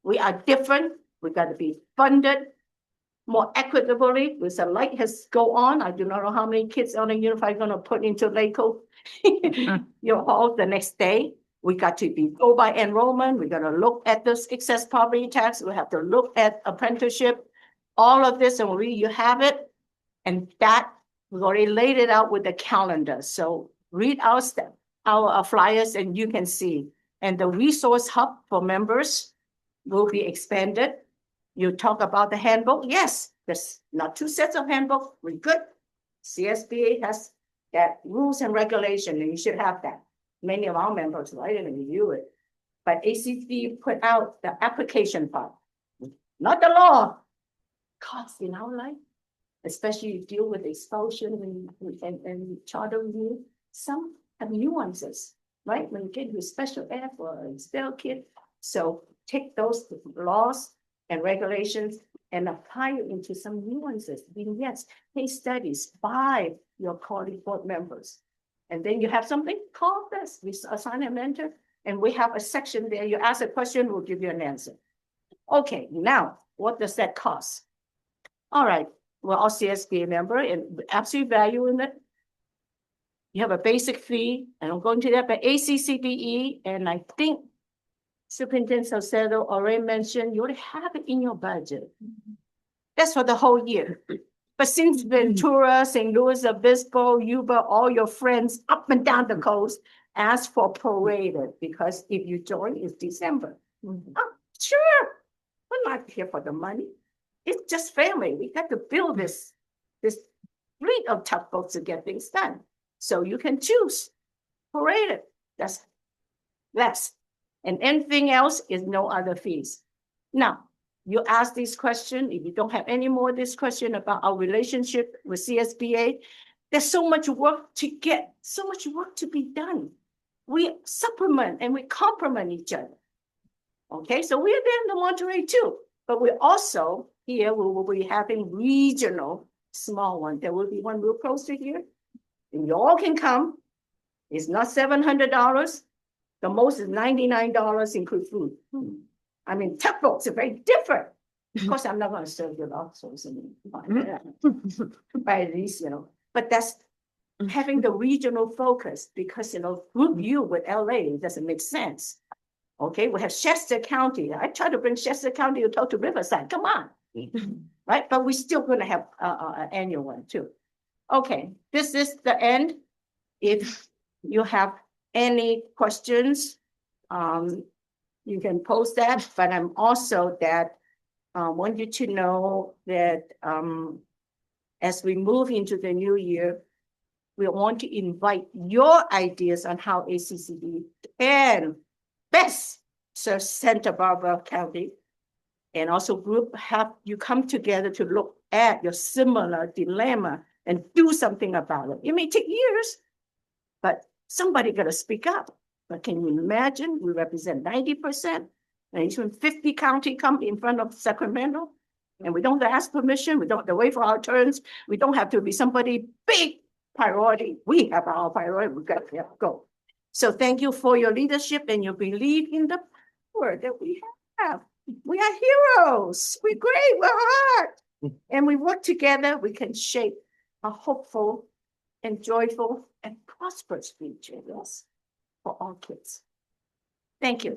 Speaker 9: We are different. We got to be funded more equitably. With the light has go on. I do not know how many kids on the unified going to put into Laco your hall the next day. We got to go by enrollment. We got to look at this excess property tax. We have to look at apprenticeship. All of this, and you have it. And that, we've already laid it out with the calendar. So read our step. our flyers and you can see. And the resource hub for members will be expanded. You talk about the handbook. Yes, there's not two sets of handbook. We're good. CSBA has that rules and regulation, and you should have that. Many of our members, I didn't review it. But ACCBE put out the application part, not the law. Costs in our life, especially you deal with expulsion and charter review, some have nuances, right? When you get your special ed or expel kid. So take those laws and regulations and apply it into some nuances, vignettes, case studies by your colleague board members. And then you have something called this, we assign a mentor, and we have a section there. You ask a question, we'll give you an answer. Okay, now what does that cost? All right, we're all CSBA member and absolute value in it. You have a basic fee, and I'm going to that, but ACCBE, and I think Superintendent Salcedo already mentioned, you already have it in your budget. That's for the whole year. But since Ventura, St. Louis Obispo, Yuba, all your friends up and down the coast ask for prorated, because if you join, it's December. Oh, sure, we're not here for the money. It's just family. We got to build this fleet of tugboats to get things done. So you can choose prorated. That's less. And anything else is no other fees. Now, you ask this question, if you don't have any more this question about our relationship with CSBA, there's so much work to get, so much work to be done. We supplement and we complement each other. Okay, so we're there in the Monterey too, but we're also here, we will be having regional small one. There will be one real close to here. And you all can come. It's not $700. The most is $99, include food. I mean, tugboats are very different. Of course, I'm not going to serve you lobsters and by at least, but that's having the regional focus because, group you with LA doesn't make sense. Okay, we have Shasta County. I try to bring Shasta County to talk to Riverside. Come on, right? But we're still going to have an annual one too. Okay, this is the end. If you have any questions, you can post that. But I'm also want you to know that as we move into the new year, we want to invite your ideas on how ACCBE can best serve Santa Barbara County, and also have you come together to look at your similar dilemma and do something about it. It may take years, but somebody got to speak up. But can you imagine? We represent 90%, and even 50 county come in front of Sacramento, and we don't have to ask permission. We don't have to wait for our turns. We don't have to be somebody big priority. We have our priority. We got to go. So thank you for your leadership and your belief in the power that we have. We are heroes. We're great. We're hard. And we work together. We can shape a hopeful and joyful and prosperous future, yes, for all kids. Thank you.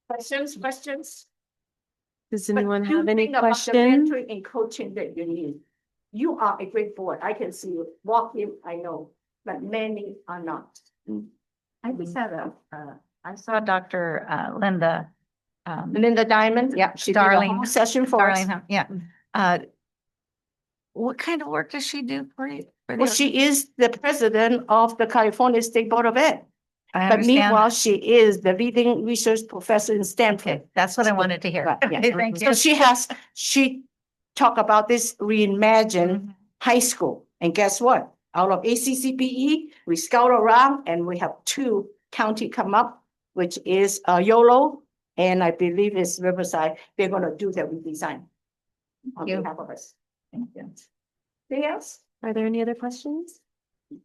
Speaker 9: Questions? Questions?
Speaker 6: Does
Speaker 9: But
Speaker 6: anyone
Speaker 9: do
Speaker 6: have any
Speaker 9: think about the
Speaker 6: questions?
Speaker 9: mentoring and coaching that you need. You are a great board. I can see you walk in, I know, but many are not.
Speaker 5: I just had I saw Dr. Linda.
Speaker 9: Linda Diamond, yeah, she did a
Speaker 5: Darling-
Speaker 9: whole session for us.
Speaker 5: Darling, yeah. What kind of work does she do for you?
Speaker 9: Well, she is the president of the California State Board of Ed.
Speaker 5: I
Speaker 9: But
Speaker 5: understand.
Speaker 9: meanwhile, she is the leading research professor in Stanford.
Speaker 5: Okay, that's what I wanted to hear.
Speaker 9: Right, yeah.
Speaker 5: Okay, thank
Speaker 9: So
Speaker 5: you.
Speaker 9: she talked about this reimagine high school. And guess what? Out of ACCBE, we scout around and we have 2 county come up, which is YOLO, and I believe it's Riverside. They're going to do the redesign on
Speaker 5: you.
Speaker 9: behalf of us. Thank you. Anything else?
Speaker 6: Are there any other questions?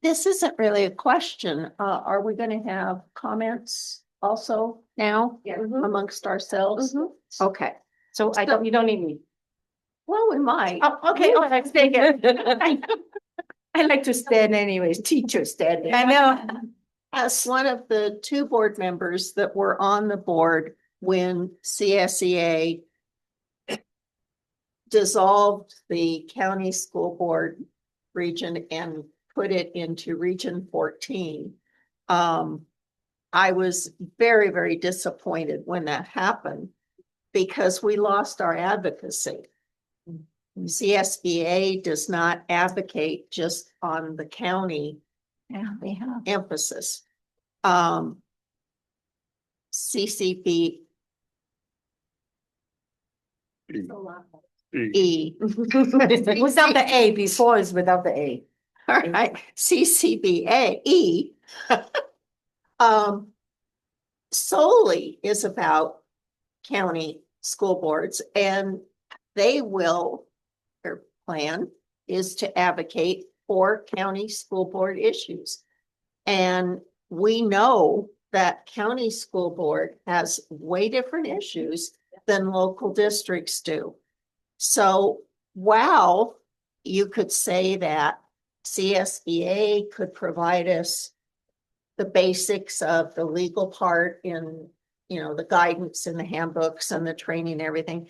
Speaker 7: This isn't really a question. Are we going to have comments also now
Speaker 9: Yeah.
Speaker 7: amongst ourselves? Okay.
Speaker 9: So you don't need me.
Speaker 7: Well, we might.
Speaker 9: Oh, okay, all right, take it. I like to stand anyways, teacher standing.
Speaker 5: I know.
Speaker 7: As one of the 2 board members that were on the board when CSEA dissolved the county school board region and put it into Region 14. I was very, very disappointed when that happened because we lost our advocacy. CSBA does not advocate just on the county
Speaker 5: Yeah, they have.
Speaker 7: emphasis. CCBE
Speaker 9: Without the A, before is without the A.
Speaker 7: all right, CCBE solely is about county school boards, and they will, their plan is to advocate for county school board issues. And we know that county school board has way different issues than local districts do. So while you could say that CSBA could provide us the basics of the legal part in, you know, the guidance and the handbooks and the training and everything,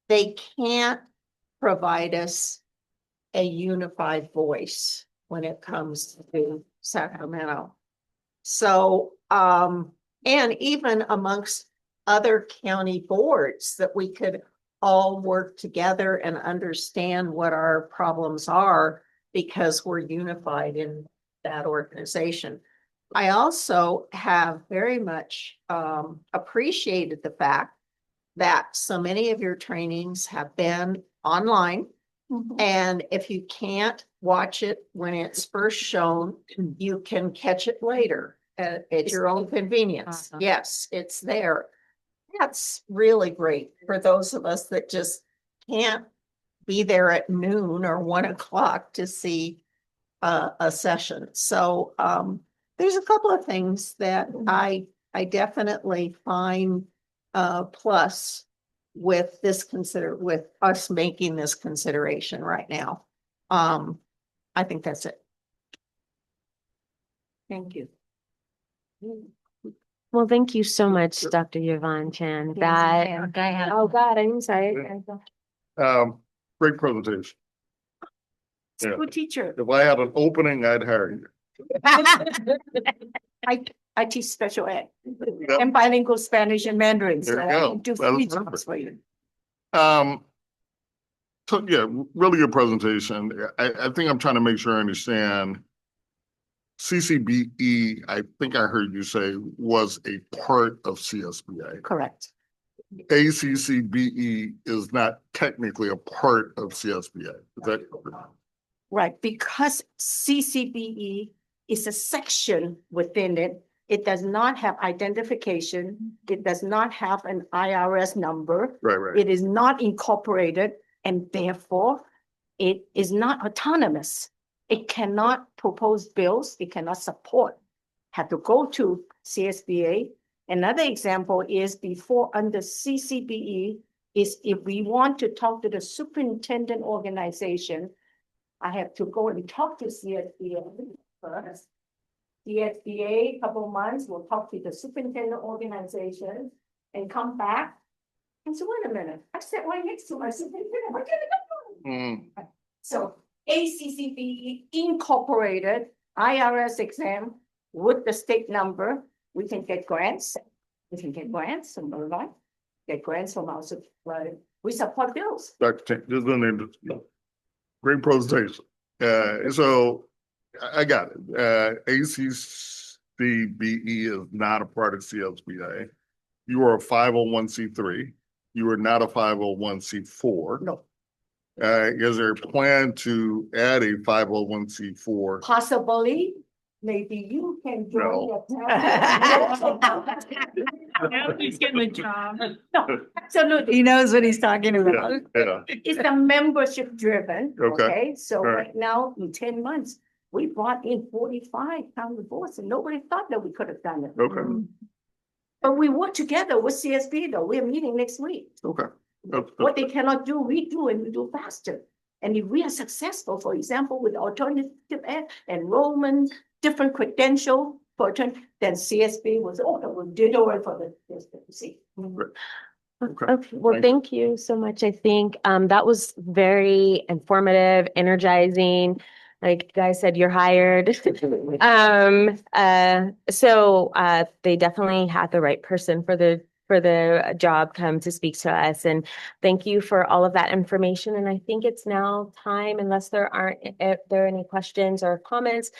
Speaker 7: they can't provide us a unified voice when it comes to Sacramento. So, and even amongst other county boards that we could all work together and understand what our problems are because we're unified in that organization. I also have very much appreciated the fact that so many of your trainings have been online. And if you can't watch it when it's first shown, you can catch it later at your own convenience.
Speaker 5: Awesome.
Speaker 7: Yes, it's there. That's really great for those of us that just can't be there at noon or 1 o'clock to see a session. So there's a couple of things that I definitely find plus with this with us making this consideration right now. I think that's it.
Speaker 9: Thank you.
Speaker 6: Well, thank you so much, Dr. Yvonne Chan. That, oh God, I'm sorry.
Speaker 4: Great presentation. Yeah.
Speaker 9: Good teacher.
Speaker 4: If I had an opening, I'd hire you.
Speaker 9: I teach special ed
Speaker 4: Yep.
Speaker 9: and bilingual Spanish and Mandarin.
Speaker 4: There
Speaker 9: So
Speaker 4: you
Speaker 9: I
Speaker 4: go.
Speaker 9: can do
Speaker 4: That was
Speaker 9: 3
Speaker 4: perfect.
Speaker 9: jobs for you.
Speaker 4: So yeah, really good presentation. I think I'm trying to make sure I understand. CCBE, I think I heard you say, was a part of CSBA.
Speaker 9: Correct.
Speaker 4: ACCBE is not technically a part of CSBA. Is that
Speaker 9: Right, because CCBE is a section within it. It does not have identification. It does not have an IRS number.
Speaker 4: right?
Speaker 9: It is not incorporated, and therefore it is not autonomous. It cannot propose bills. It cannot support. Have to go to CSBA. Another example is before under CCBE is if we want to talk to the superintendent organization, I have to go and talk to CSBA first. CSBA, couple months, will talk to the superintendent organization and come back. And so, wait a minute, I sat right next to my superintendent. What did I do? So ACCBE incorporated IRS exam with the state number. We can get grants. We can get grants from Irvine, get grants from our, we support bills.
Speaker 4: Dr. Chen, just been there. Great presentation. So I got it. ACCBE is not a part of CSBA. You are a 501c3. You are not a 501c4.
Speaker 9: No.
Speaker 4: Is there a plan to add a 501c4?
Speaker 9: Possibly, maybe you can join
Speaker 4: No.
Speaker 3: Now he's getting the job.
Speaker 9: No, absolutely.
Speaker 5: He knows what he's talking
Speaker 4: Yeah,
Speaker 5: about.
Speaker 4: yeah.
Speaker 9: It's the membership driven,
Speaker 4: Okay.
Speaker 9: okay? So
Speaker 4: All right.
Speaker 9: right now, in 10 months, we brought in 45 county boards and nobody thought that we could have done it.
Speaker 4: Okay.
Speaker 9: But we work together with CSB though. We're meeting next week.
Speaker 4: Okay.
Speaker 9: What they cannot do, we do, and we do faster. And if we are successful, for example, with alternative ed, enrollment, different credential for then CSB was, we did over for the CSB.
Speaker 6: Okay, well,
Speaker 4: Thank
Speaker 6: thank you so much. I think that was very informative, energizing. like Guy said, you're hired. They definitely had the right person for the job come to speak to us. And thank you for all of that information. And I think it's now time, unless there aren't, if there are any questions or comments,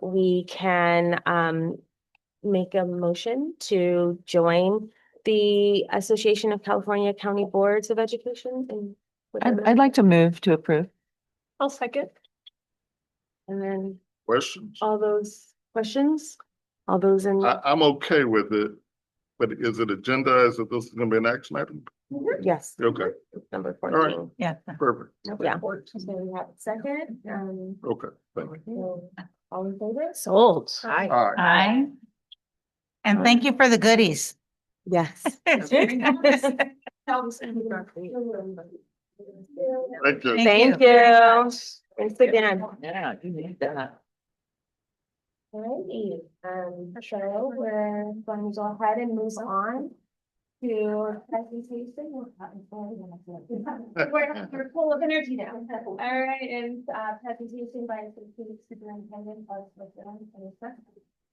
Speaker 6: we can make a motion to join the Association of California County Boards of Education. And
Speaker 1: I'd like to move to approve.
Speaker 3: I'll second.
Speaker 6: And then
Speaker 4: Questions?
Speaker 6: all those questions, all those in,
Speaker 4: I'm okay with it, but is it agendized that this is gonna be an action item?
Speaker 6: yes,
Speaker 4: Okay,
Speaker 6: number
Speaker 4: all right,
Speaker 6: 14.
Speaker 1: Yeah.
Speaker 4: perfect.
Speaker 6: Yeah. So we have a second,
Speaker 4: Okay, thank you.
Speaker 6: so all in favor?
Speaker 7: Sold.
Speaker 4: All right,
Speaker 5: Aye. And thank you for the goodies.
Speaker 6: Yes.
Speaker 4: thank you.
Speaker 6: Thank you. Thanks again.
Speaker 1: Yeah, you need that.
Speaker 6: Alrighty, so we're going to go ahead and move on to presentation. We're full of energy now. All right, and presentation by Assistant Superintendent of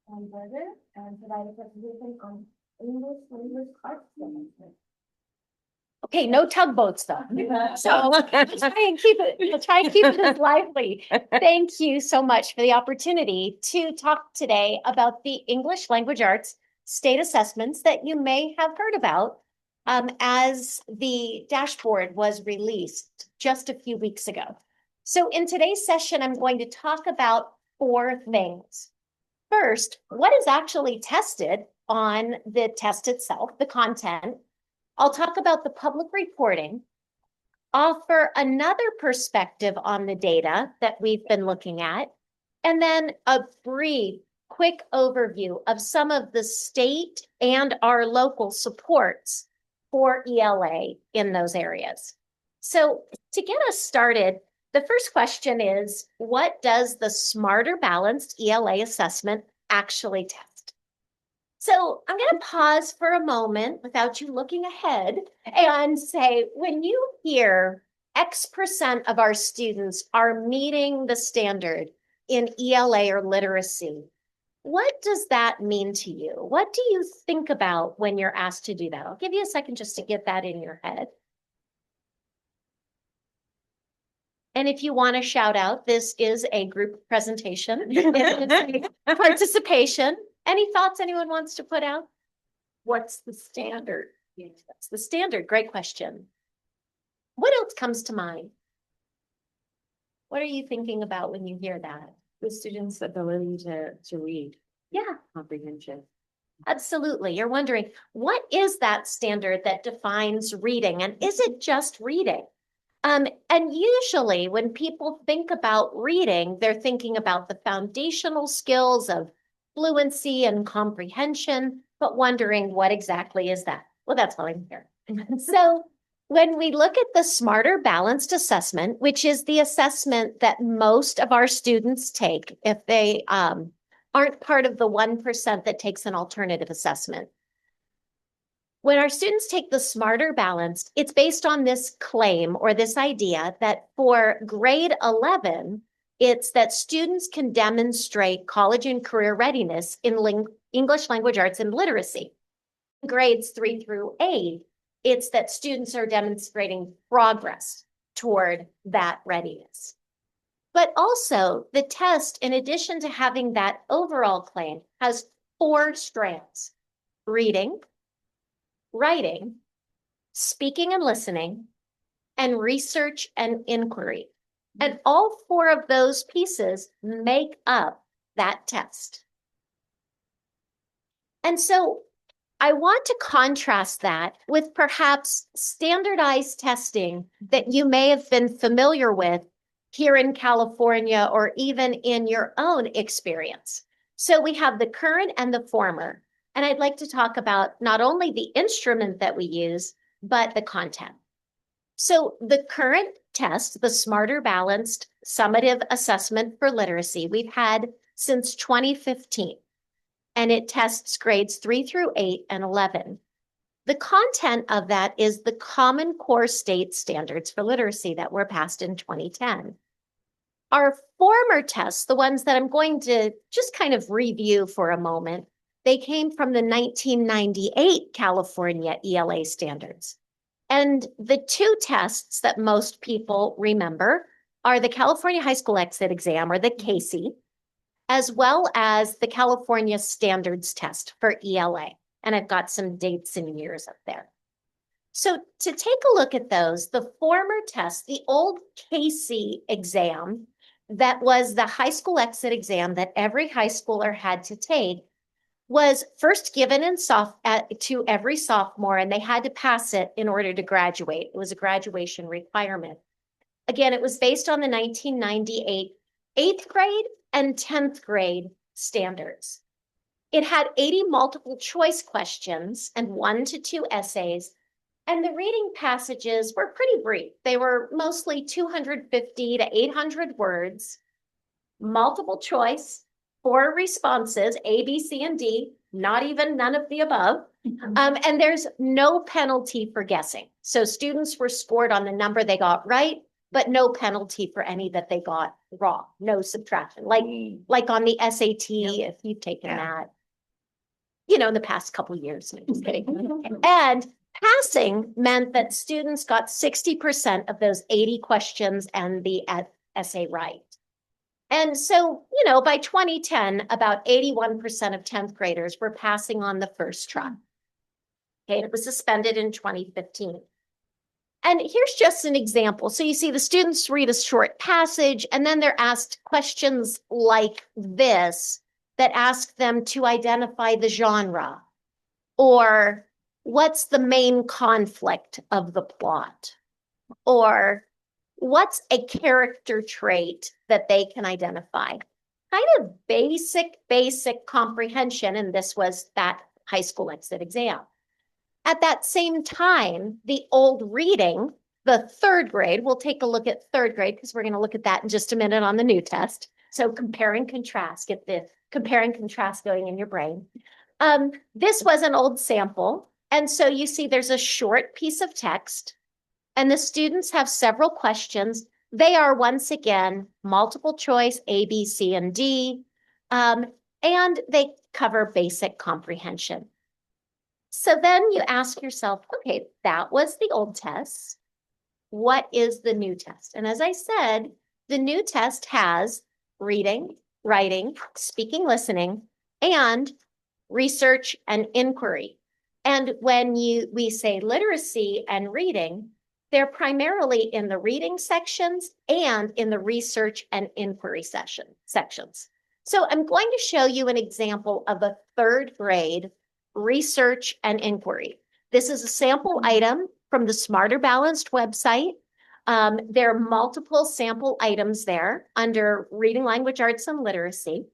Speaker 6: and provide a presentation on English language arts development.
Speaker 9: Okay, no tugboats though. So we'll try and keep it as lively. Thank you so much for the opportunity to talk today about the English language arts state assessments that you may have heard about as the dashboard was released just a few weeks ago. So in today's session, I'm going to talk about 4 things. First, what is actually tested on the test itself, the content. I'll talk about the public reporting, offer another perspective on the data that we've been looking at, and then a brief, quick overview of some of the state and our local supports for ELA in those areas. So to get us started, the first question is, what does the Smarter Balanced ELA assessment actually test? So I'm going to pause for a moment without you looking ahead and say, when you hear X% of our students are meeting the standard in ELA or literacy, what does that mean to you? What do you think about when you're asked to do that? I'll give you a second just to get that in your head. And if you want to shout out, this is a group presentation. It's a participation. Any thoughts anyone wants to put out? What's the standard? What's the standard? Great question. What else comes to mind? What are you thinking about when you hear that?
Speaker 6: The students' ability to read,
Speaker 9: Yeah,
Speaker 6: comprehension.
Speaker 9: absolutely. You're wondering, what is that standard that defines reading? And is it just reading? And usually when people think about reading, they're thinking about the foundational skills of fluency and comprehension, but wondering what exactly is that? Well, that's why I'm here. So when we look at the Smarter Balanced assessment, which is the assessment that most of our students take if they aren't part of the 1% that takes an alternative assessment. When our students take the Smarter Balanced, it's based on this claim or this idea that for grade 11, it's that students can demonstrate college and career readiness in English language arts and literacy. Grades 3 through 8, it's that students are demonstrating progress toward that readiness. But also the test, in addition to having that overall claim, has 4 strands: reading, writing, speaking and listening, and research and inquiry. And all 4 of those pieces make up that test. And so I want to contrast that with perhaps standardized testing that you may have been familiar with here in California or even in your own experience. So we have the current and the former. And I'd like to talk about not only the instrument that we use, but the content. So the current test, the Smarter Balanced Summative Assessment for Literacy, we've had since 2015, and it tests grades 3 through 8 and 11. The content of that is the Common Core State Standards for Literacy that were passed in 2010.
Speaker 2: Our former tests, the ones that I'm going to just kind of review for a moment, they came from the 1998 California ELA standards. And the two tests that most people remember are the California High School Exit Exam, or the CASE, as well as the California Standards Test for ELA. And I've got some dates and years up there. So to take a look at those, the former test, the old CASE exam, that was the high school exit exam that every high schooler had to take, was first given to every sophomore, and they had to pass it in order to graduate. It was a graduation requirement. Again, it was based on the 1998 8th grade and 10th grade standards. It had 80 multiple choice questions and 1 to 2 essays, and the reading passages were pretty brief. They were mostly 250 to 800 words, multiple choice, 4 responses, A, B, C, and D, not even none of the above. And there's no penalty for guessing. So students were scored on the number they got right, but no penalty for any that they got wrong, no subtraction. Like on the SAT, if you've taken that, you know, in the past couple of years. No, just kidding. And passing meant that students got 60% of those 80 questions and the essay right. And so, you know, by 2010, about 81% of 10th graders were passing on the first try. Okay, it was suspended in 2015. And here's just an example. So you see the students read a short passage, and then they're asked questions like this that ask them to identify the genre, or what's the main conflict of the plot, or what's a character trait that they can identify. Kind of basic comprehension, and this was that high school exit exam. At that same time, the old reading, the 3rd grade, we'll take a look at 3rd grade because we're going to look at that in just a minute on the new test. So compare and contrast, get the compare and contrast going in your brain. This was an old sample. And so you see there's a short piece of text, and the students have several questions. They are, once again, multiple choice, A, B, C, and D, and they cover basic comprehension. So then you ask yourself, okay, that was the old test. What is the new test? And as I said, the new test has reading, writing, speaking, listening, and research and inquiry. And when we say literacy and reading, they're primarily in the reading sections and in the research and inquiry sections. So I'm going to show you an example of a 3rd grade research and inquiry. This is a sample item from the Smarter Balanced website. There are multiple sample items there under Reading, Language Arts, and Literacy.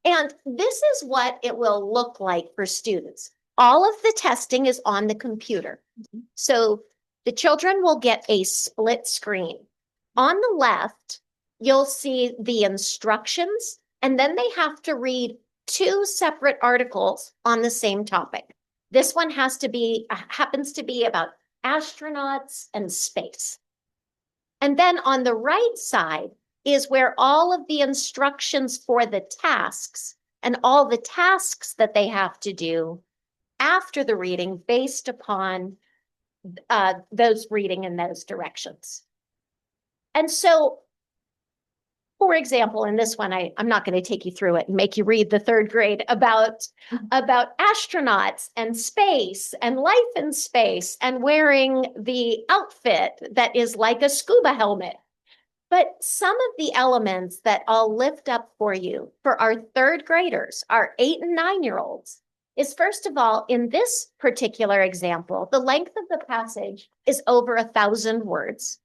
Speaker 2: And this is what it will look like for students. All of the testing is on the computer. So the children will get a split screen. On the left, you'll see the instructions, and then they have to read 2 separate articles on the same topic. This one happens to be about astronauts and space. And then on the right side is where all of the instructions for the tasks and all the tasks that they have to do after the reading based upon those reading in those directions. And so, for example, in this one, I'm not going to take you through it and make you read the 3rd grade about astronauts and space and life in space and wearing the outfit that is like a scuba helmet. But some of the elements that I'll lift up for you for our 3rd graders, our 8 and 9-year-olds, is first of all, in this particular example, the length of the passage is over 1,000 words.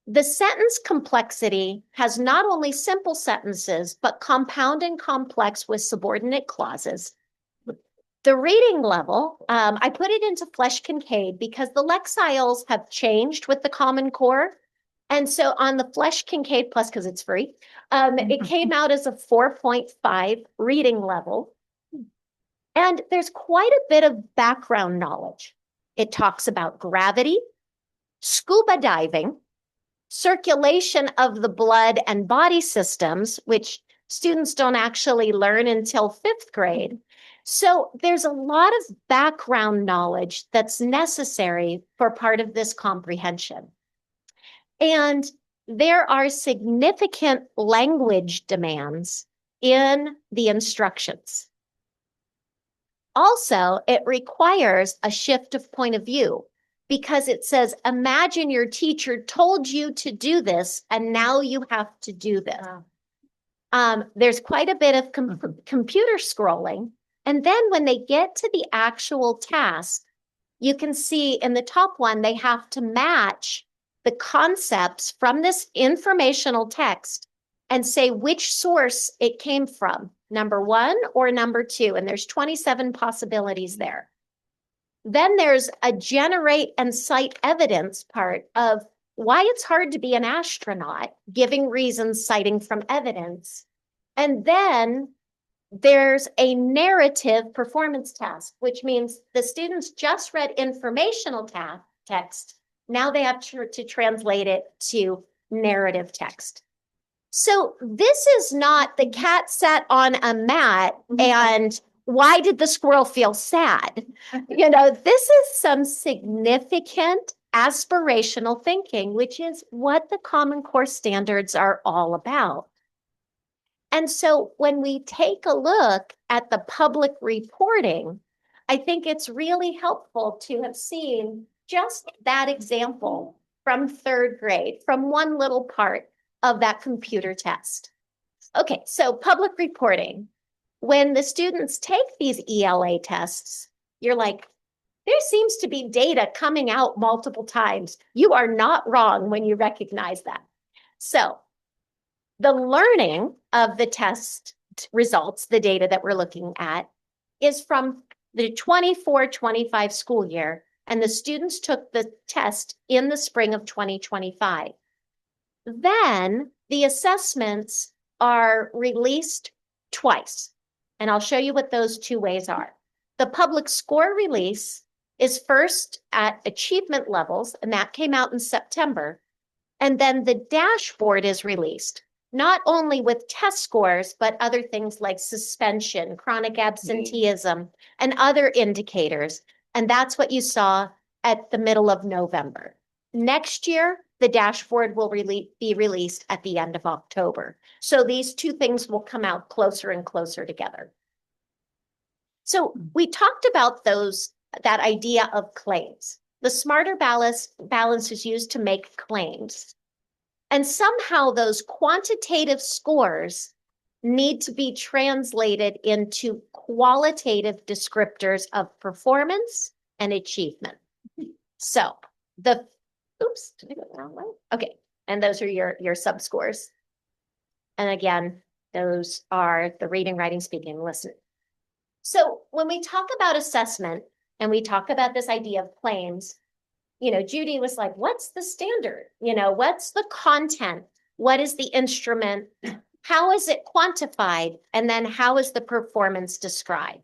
Speaker 2: The sentence complexity has not only simple sentences, but compound and complex with subordinate clauses. The reading level, I put it into Flesch Kincaid because the Lexiles have changed with the Common Core. And so on the Flesch Kincaid Plus, because it's free, it came out as a 4.5 reading level. And there's quite a bit of background knowledge. It talks about gravity, scuba diving, circulation of the blood and body systems, which students don't actually learn until 5th grade. So there's a lot of background knowledge that's necessary for part of this comprehension. And there are significant language demands in the instructions. Also, it requires a shift of point of view because it says, imagine your teacher told you to do this and now you have to do this. There's quite a bit of computer scrolling. And then when they get to the actual task, you can see in the top one, they have to match the concepts from this informational text and say which source it came from, number 1 or number 2. And there's 27 possibilities there. Then there's a generate and cite evidence part of why it's hard to be an astronaut, giving reasons, citing from evidence. And then there's a narrative performance task, which means the students just read informational text. Now they have to translate it to narrative text. So this is not the cat sat on a mat and why did the squirrel feel sad? This is some significant aspirational thinking, which is what the Common Core standards are all about. And so when we take a look at the public reporting, I think it's really helpful to have seen just that example from 3rd grade, from one little part of that computer test. Okay, so public reporting. When the students take these ELA tests, you're like, there seems to be data coming out multiple times. You are not wrong when you recognize that. So the learning of the test results, the data that we're looking at, is from the 24-25 school year, and the students took the test in the spring of 2025. Then the assessments are released twice, and I'll show you what those 2 ways are. The public score release is first at achievement levels, and that came out in September, and then the dashboard is released, not only with test scores, but other things like suspension, chronic absenteeism, and other indicators. And that's what you saw at the middle of November. Next year, the dashboard will be released at the end of October. So these 2 things will come out closer and closer together. So we talked about that idea of claims. The smarter balance is used to make claims. And somehow those quantitative scores need to be translated into qualitative descriptors of performance and achievement. So oops, did I go the wrong way? Okay, and those are your subscores. And again, those are the reading, writing, speaking, and listening. So when we talk about assessment and we talk about this idea of claims, Judy was like, what's the standard? What's the content? What is the instrument? How is it quantified? And then how is the performance described?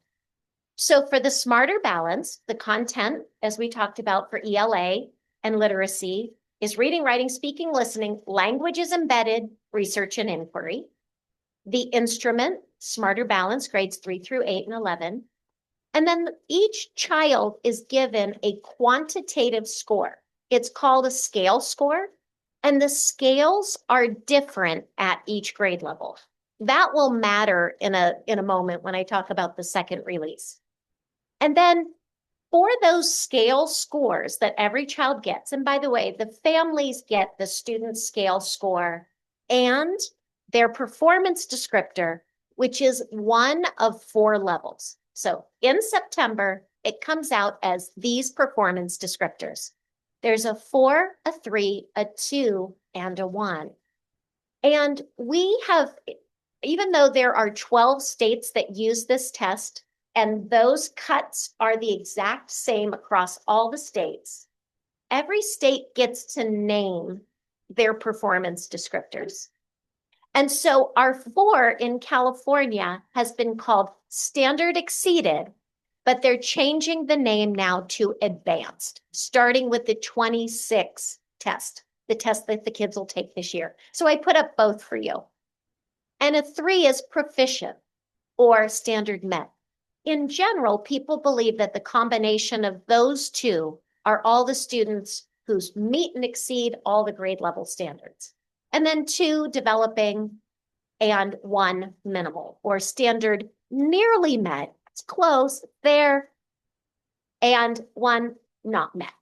Speaker 2: So for the smarter balance, the content, as we talked about for ELA and literacy, is reading, writing, speaking, listening, language is embedded, research and inquiry. The instrument, smarter balance, grades 3 through 8 and 11. And then each child is given a quantitative score. It's called a scale score, and the scales are different at each grade level. That will matter in a moment when I talk about the second release. And then for those scale scores that every child gets, and by the way, the families get the student scale score and their performance descriptor, which is one of 4 levels. So in September, it comes out as these performance descriptors. There's a 4, a 3, a 2, and a 1. And we have, even though there are 12 states that use this test, and those cuts are the exact same across all the states, every state gets to name their performance descriptors. And so our 4 in California has been called Standard Exceeded, but they're changing the name now to Advanced, starting with the 26 test. the test that the kids will take this year. So I put up both for you. And a 3 is proficient or standard met. In general, people believe that the combination of those two are all the students who meet and exceed all the grade level standards. And then 2 developing and 1 minimal or standard nearly met. It's close there and 1 not met.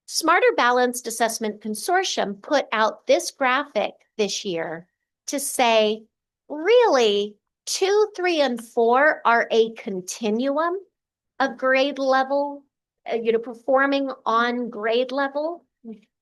Speaker 2: Smarter Balanced Assessment Consortium put out this graphic this year to say, really, 2, 3, and 4 are a continuum of grade level, performing on grade level,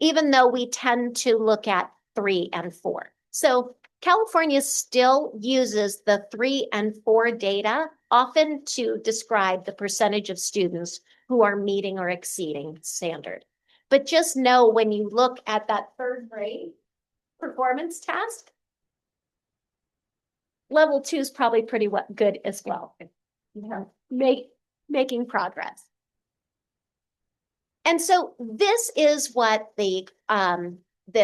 Speaker 2: even though we tend to look at 3 and 4. So California still uses the 3 and 4 data often to describe the percentage of students who are meeting or exceeding standard. But just know when you look at that 3rd grade performance task, level 2 is probably pretty good as well. Making progress. And so this is what the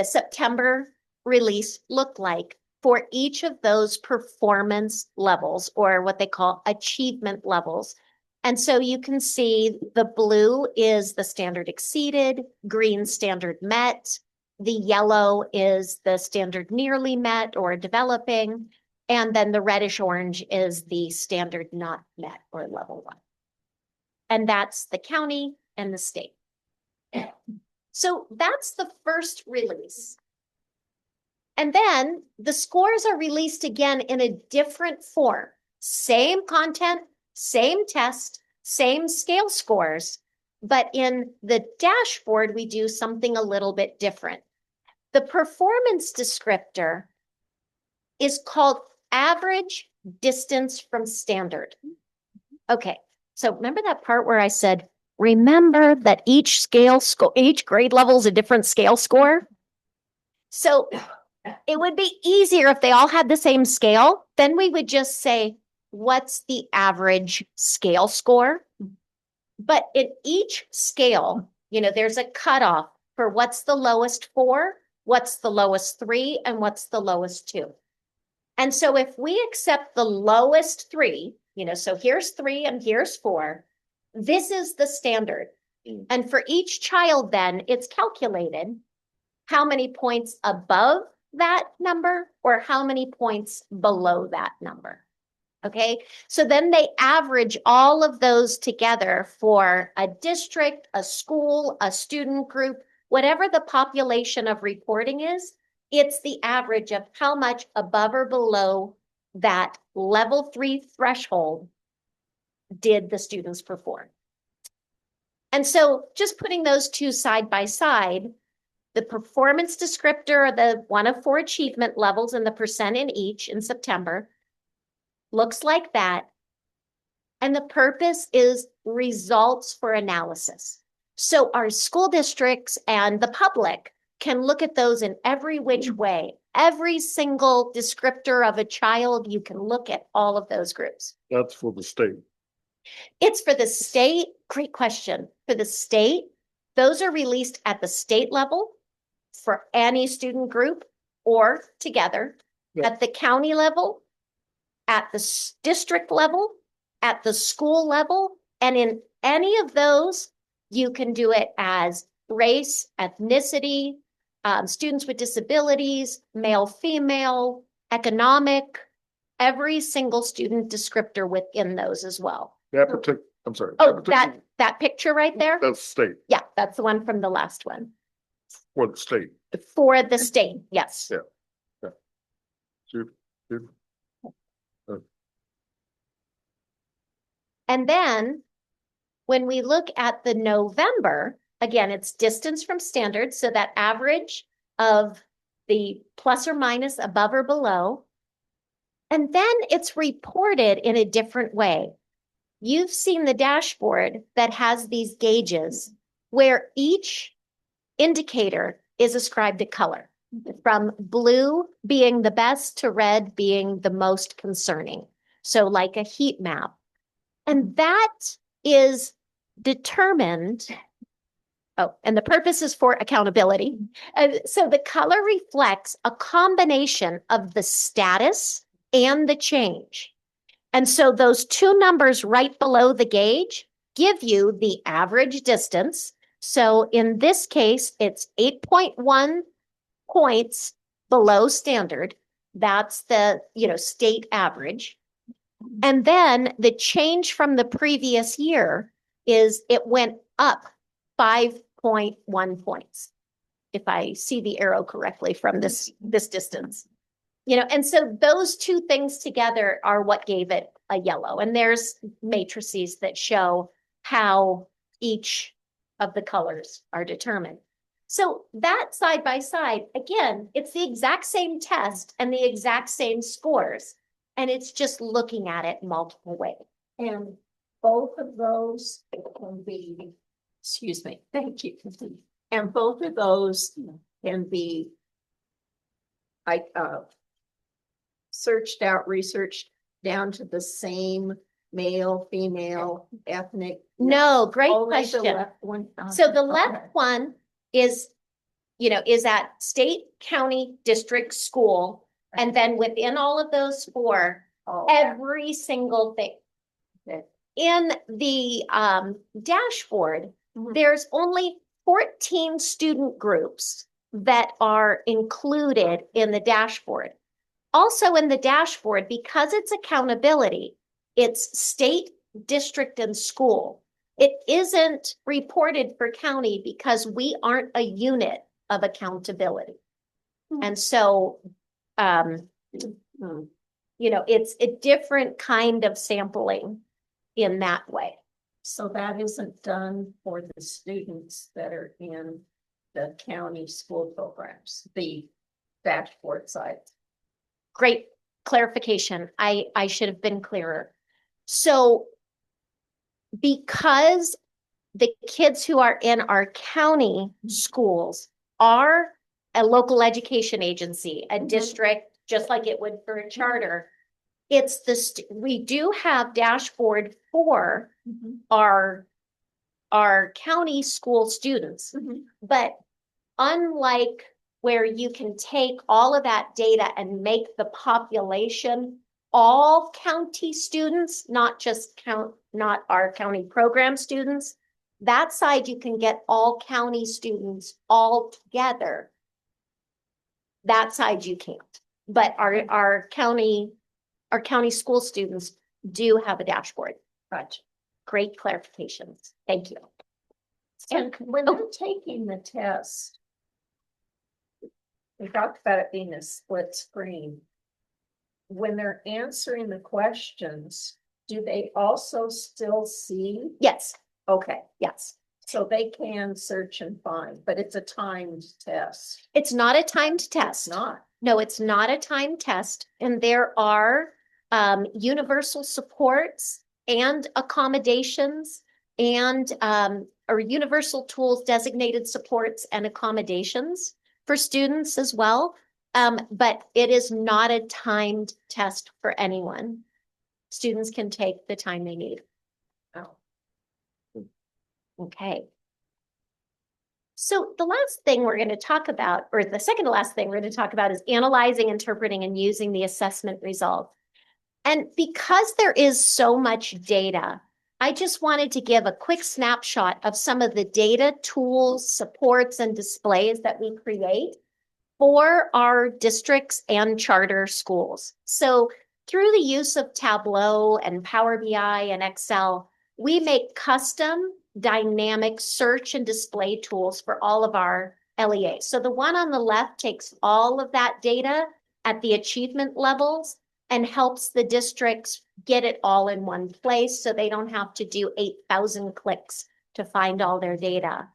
Speaker 2: September release looked like for each of those performance levels, or what they call achievement levels. And so you can see the blue is the standard exceeded, green standard met, the yellow is the standard nearly met or developing, and then the reddish orange is the standard not met or level 1. And that's the county and the state. So that's the first release. And then the scores are released again in a different form. Same content, same test, same scale scores, but in the dashboard, we do something a little bit different. The performance descriptor is called average distance from standard. Okay, so remember that part where I said, remember that each grade level is a different scale score? So it would be easier if they all had the same scale. Then we would just say, what's the average scale score? But in each scale, there's a cutoff for what's the lowest 4, what's the lowest 3, and what's the lowest 2. And so if we accept the lowest 3, so here's 3 and here's 4, this is the standard. And for each child, then it's calculated how many points above that number or how many points below that number. Okay, so then they average all of those together for a district, a school, a student group, whatever the population of reporting is, it's the average of how much above or below that level 3 threshold did the students perform. And so just putting those two side by side, the performance descriptor, the 1 of 4 achievement levels and the percent in each in September, looks like that. And the purpose is results for analysis. So our school districts and the public can look at those in every which way. Every single descriptor of a child, you can look at all of those groups.
Speaker 4: That's for the state.
Speaker 2: It's for the state. Great question. For the state, those are released at the state level for any student group or together.
Speaker 4: Yeah.
Speaker 2: At the county level, at the district level, at the school level, and in any of those, you can do it as race, ethnicity, students with disabilities, male, female, economic, every single student descriptor within those as well.
Speaker 4: I'm sorry.
Speaker 2: Oh, that picture right there?
Speaker 4: That's state,
Speaker 2: Yeah, that's the one from the last one.
Speaker 4: for the state.
Speaker 2: For the state, yes.
Speaker 4: Yeah. Super.
Speaker 2: And then when we look at the November, again, it's distance from standard. So that average of the plus or minus above or below. And then it's reported in a different way. You've seen the dashboard that has these gauges where each indicator is ascribed a color, from blue being the best to red being the most concerning. So like a heat map. And that is determined Oh, and the purpose is for accountability. So the color reflects a combination of the status and the change. And so those two numbers right below the gauge give you the average distance. So in this case, it's 8.1 points below standard. That's the, state average. And then the change from the previous year is it went up 5.1 points. If I see the arrow correctly from this distance. And so those two things together are what gave it a yellow. And there's matrices that show how each of the colors are determined. So that side by side, again, it's the exact same test and the exact same scores. And it's just looking at it multiple ways.
Speaker 7: And both of those can be, excuse me, thank you. And both of those can be searched out, researched down to the same male, female, ethnic.
Speaker 2: No, great
Speaker 7: Only the
Speaker 2: question.
Speaker 7: left one.
Speaker 2: So the
Speaker 7: Okay.
Speaker 2: left one is, is at state, county, district, school. And then within all of those four,
Speaker 7: Oh,
Speaker 2: every single thing.
Speaker 7: Okay.
Speaker 2: In the dashboard,
Speaker 7: Mhm.
Speaker 2: there's only 14 student groups that are included in the dashboard. Also in the dashboard, because it's accountability, it's state, district, and school. It isn't reported for county because we aren't a unit of accountability. And so, it's a different kind of sampling in that way.
Speaker 7: So that isn't done for the students that are in the county school programs, the dashboard side.
Speaker 2: Great clarification. I should have been clearer. So because the kids who are in our county schools are a local education agency, a district, just like it would for a charter, it's we do have dashboard for our county school students, but unlike where you can take all of that data and make the population all county students, not our county program students, that side you can get all county students all together. That side you can't, but our county school students do have a dashboard.
Speaker 7: Right.
Speaker 2: Great clarifications. Thank you.
Speaker 7: And when they're taking the test, we talked about it being a split screen. When they're answering the questions, do they also still see?
Speaker 2: Yes,
Speaker 7: Okay,
Speaker 2: yes.
Speaker 7: so they can search and find, but it's a timed test.
Speaker 2: It's not a timed test.
Speaker 7: It's not.
Speaker 2: No, it's not a timed test. And there are universal supports and accommodations and or universal tools, designated supports and accommodations for students as well. But it is not a timed test for anyone. Students can take the time they need.
Speaker 7: Oh.
Speaker 2: Okay. So the last thing we're going to talk about, or the second to last thing we're going to talk about, is analyzing, interpreting, and using the assessment result. And because there is so much data, I just wanted to give a quick snapshot of some of the data, tools, supports, and displays that we create for our districts and charter schools. So through the use of Tableau and Power BI and Excel, we make custom dynamic search and display tools for all of our LEAs. So the one on the left takes all of that data at the achievement levels and helps the districts get it all in one place so they don't have to do 8,000 clicks to find all their data.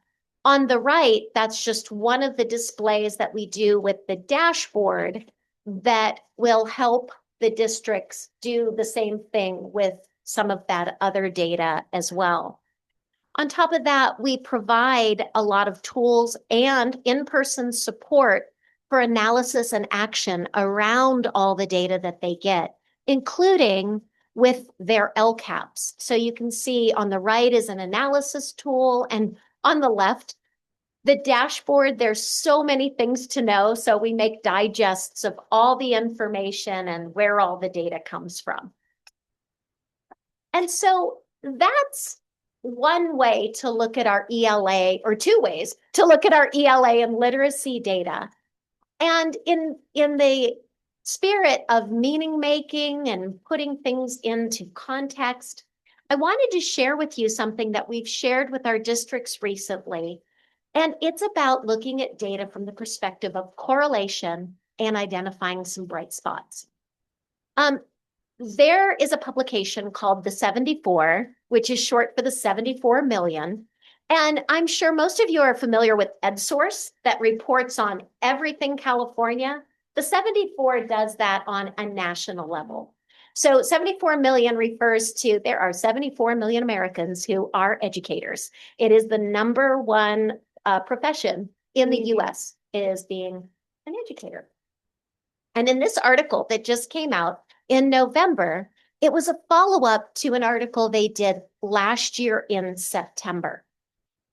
Speaker 2: On the right, that's just one of the displays that we do with the dashboard that will help the districts do the same thing with some of that other data as well. On top of that, we provide a lot of tools and in-person support for analysis and action around all the data that they get, including with their LCAPs. So you can see on the right is an analysis tool, and on the left, The dashboard, there's so many things to know, so we make digests of all the information and where all the data comes from. And so that's one way to look at our ELA, or two ways to look at our ELA and literacy data. And in the spirit of meaning making and putting things into context, I wanted to share with you something that we've shared with our districts recently. And it's about looking at data from the perspective of correlation and identifying some bright spots. There is a publication called the 74, which is short for the 74 million. And I'm sure most of you are familiar with EdSource that reports on everything California. The 74 does that on a national level. So 74 million refers to, there are 74 million Americans who are educators. It is the number one profession in the US, is being an educator. And in this article that just came out in November, it was a follow-up to an article they did last year in September.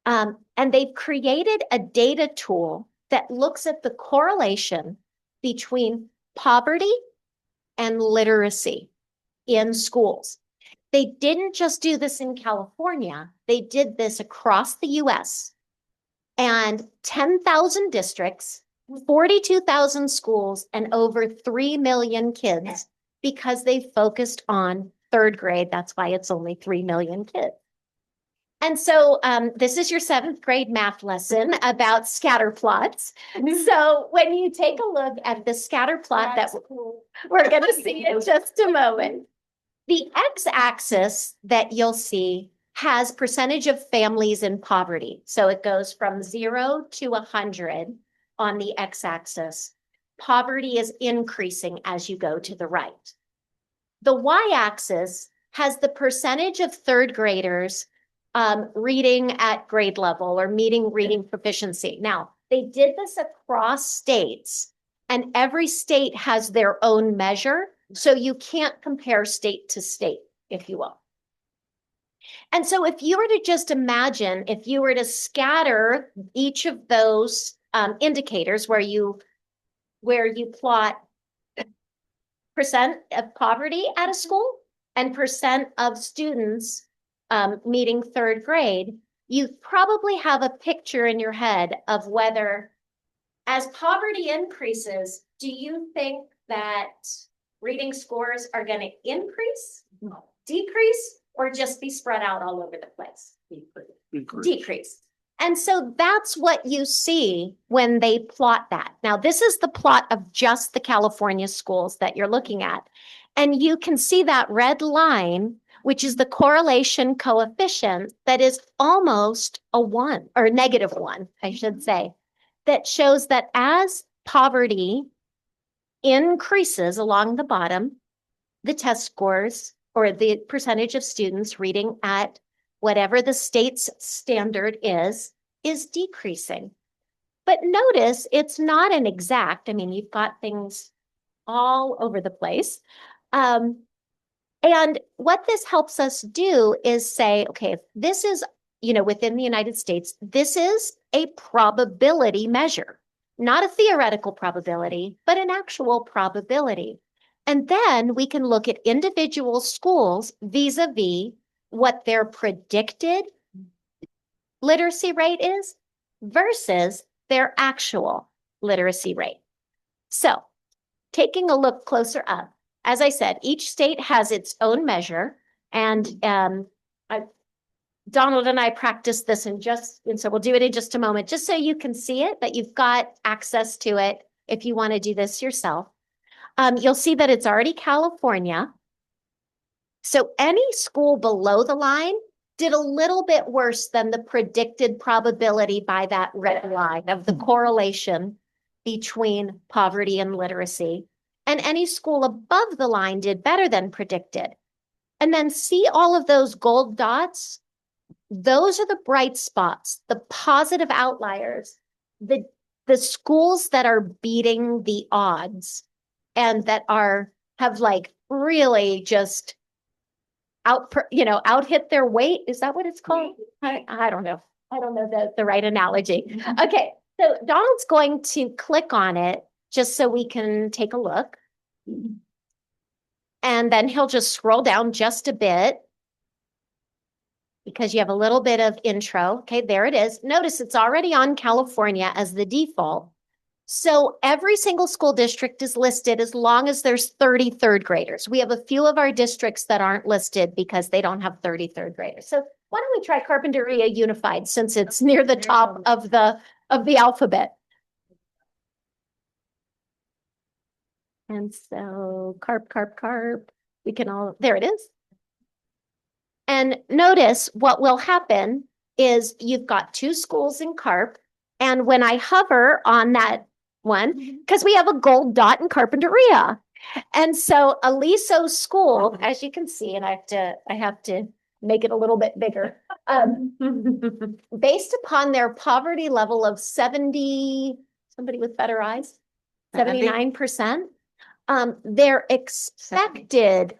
Speaker 2: And they've created a data tool that looks at the correlation between poverty and literacy in schools. They didn't just do this in California, they did this across the US. And 10,000 districts, 42,000 schools, and over 3 million kids, because they focused on third grade. That's why it's only 3 million kids. And so this is your 7th grade math lesson about scatter plots. So when you take a look at the scatter plot that we're going to see in just a moment, the x-axis that you'll see has percentage of families in poverty. So it goes from 0 to 100 on the x-axis. Poverty is increasing as you go to the right. The y-axis has the percentage of third graders reading at grade level or meeting reading proficiency. Now, they did this across states, and every state has their own measure, so you can't compare state to state, if you will. And so if you were to just imagine, if you were to scatter each of those indicators where you plot percent of poverty at a school and percent of students meeting third grade, you probably have a picture in your head of whether, as poverty increases, do you think that reading scores are going to increase, decrease, or just be spread out all over the place? Decrease. And so that's what you see when they plot that. Now, this is the plot of just the California schools that you're looking at. And you can see that red line, which is the correlation coefficient that is almost a 1, or -1, I should say, that shows that as poverty increases along the bottom, the test scores, or the percentage of students reading at whatever the state's standard is decreasing. But notice it's not an exact, I mean, you've got things all over the place. And what this helps us do is say, okay, if this is, within the United States, this is a probability measure, not a theoretical probability, but an actual probability. And then we can look at individual schools vis-a-vis what their predicted literacy rate is versus their actual literacy rate. So taking a look closer up, as I said, each state has its own measure, and Donald and I practiced this and so we'll do it in just a moment, just so you can see it, that you've got access to it if you want to do this yourself. You'll see that it's already California. So any school below the line did a little bit worse than the predicted probability by that red line of the correlation between poverty and literacy. And any school above the line did better than predicted. And then see all of those gold dots? Those are the bright spots, the positive outliers, the schools that are beating the odds and that have like really just out hit their weight. Is that what it's called? I don't know. I don't know the right analogy. Okay, so Donald's going to click on it just so we can take a look. And then he'll just scroll down just a bit because you have a little bit of intro. Okay, there it is. Notice it's already on California as the default. So every single school district is listed as long as there's 30 third graders. We have a few of our districts that aren't listed because they don't have 30 third graders. So why don't we try Carpinteria Unified since it's near the top of the alphabet. And so carp, we can all, there it is. And notice what will happen is you've got 2 schools in carp. And when I hover on that one, because we have a gold dot in Carpinteria. And so Aliso School, as you can see, and I have to make it a little bit bigger. Based upon their poverty level of 70, somebody with better eyes, 79%, their expected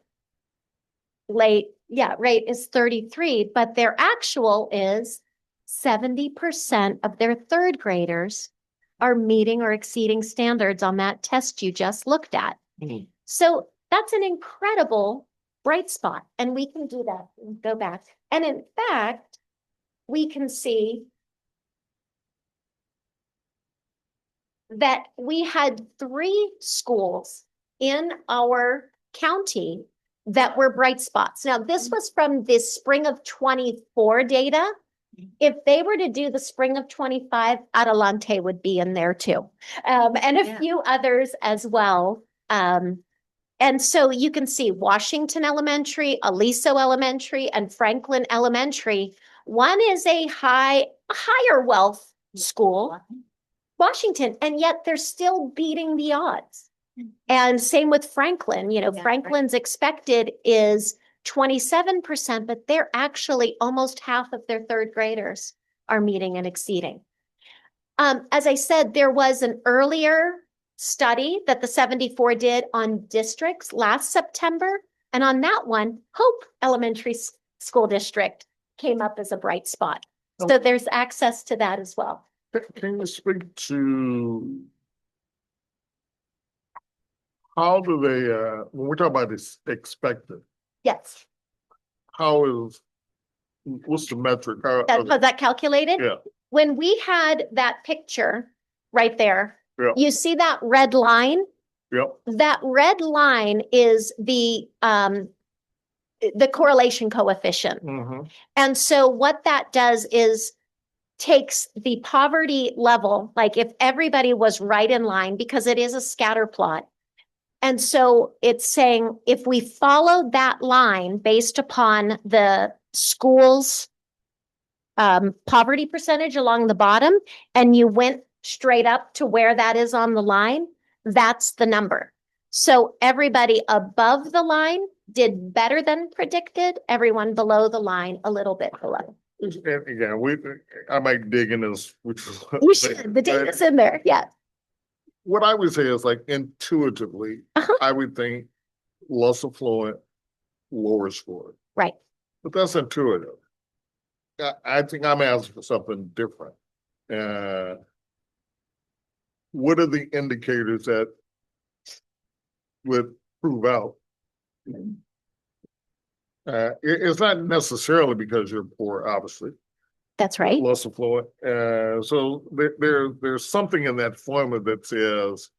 Speaker 2: rate is 33, but their actual is 70% of their third graders are meeting or exceeding standards on that test you just looked at.
Speaker 4: Mhm.
Speaker 2: So that's an incredible bright spot. And we can do that and go back. And in fact, we can see that we had 3 schools in our county that were bright spots. Now, this was from the spring of 24 data. If they were to do the spring of 25, Adelante would be in there too. And a few others as well. And so you can see Washington Elementary, Aliso Elementary, and Franklin Elementary. One is a higher wealth school, Washington, and yet they're still beating the odds. And same with Franklin, Franklin's expected is 27%, but they're actually almost half of their third graders are meeting and exceeding. As I said, there was an earlier study that the 74 did on districts last September. And on that one, Hope Elementary School District came up as a bright spot. So there's access to that as well.
Speaker 4: Can you speak to how do they, when we talk about this expected,
Speaker 2: Yes.
Speaker 4: what's the metric?
Speaker 2: Was that calculated?
Speaker 4: Yeah.
Speaker 2: When we had that picture right there,
Speaker 4: Yeah.
Speaker 2: you see that red line?
Speaker 4: Yep.
Speaker 2: That red line is the correlation coefficient.
Speaker 4: Mhm.
Speaker 2: And so what that does is takes the poverty level, like if everybody was right in line, because it is a scatter plot. And so it's saying if we followed that line based upon the school's poverty percentage along the bottom, and you went straight up to where that is on the line, that's the number. So everybody above the line did better than predicted. Everyone below the line, a little bit below.
Speaker 4: And again, I might dig in this.
Speaker 2: You should. The data's in there. Yeah.
Speaker 4: What I would say is like intuitively, I would think less affluent, lower score.
Speaker 2: Right.
Speaker 4: But that's intuitive. I think I'm asking for something different. What are the indicators that would prove out? It's not necessarily because you're poor, obviously.
Speaker 2: That's right.
Speaker 4: Less affluent. So there's something in that formula that says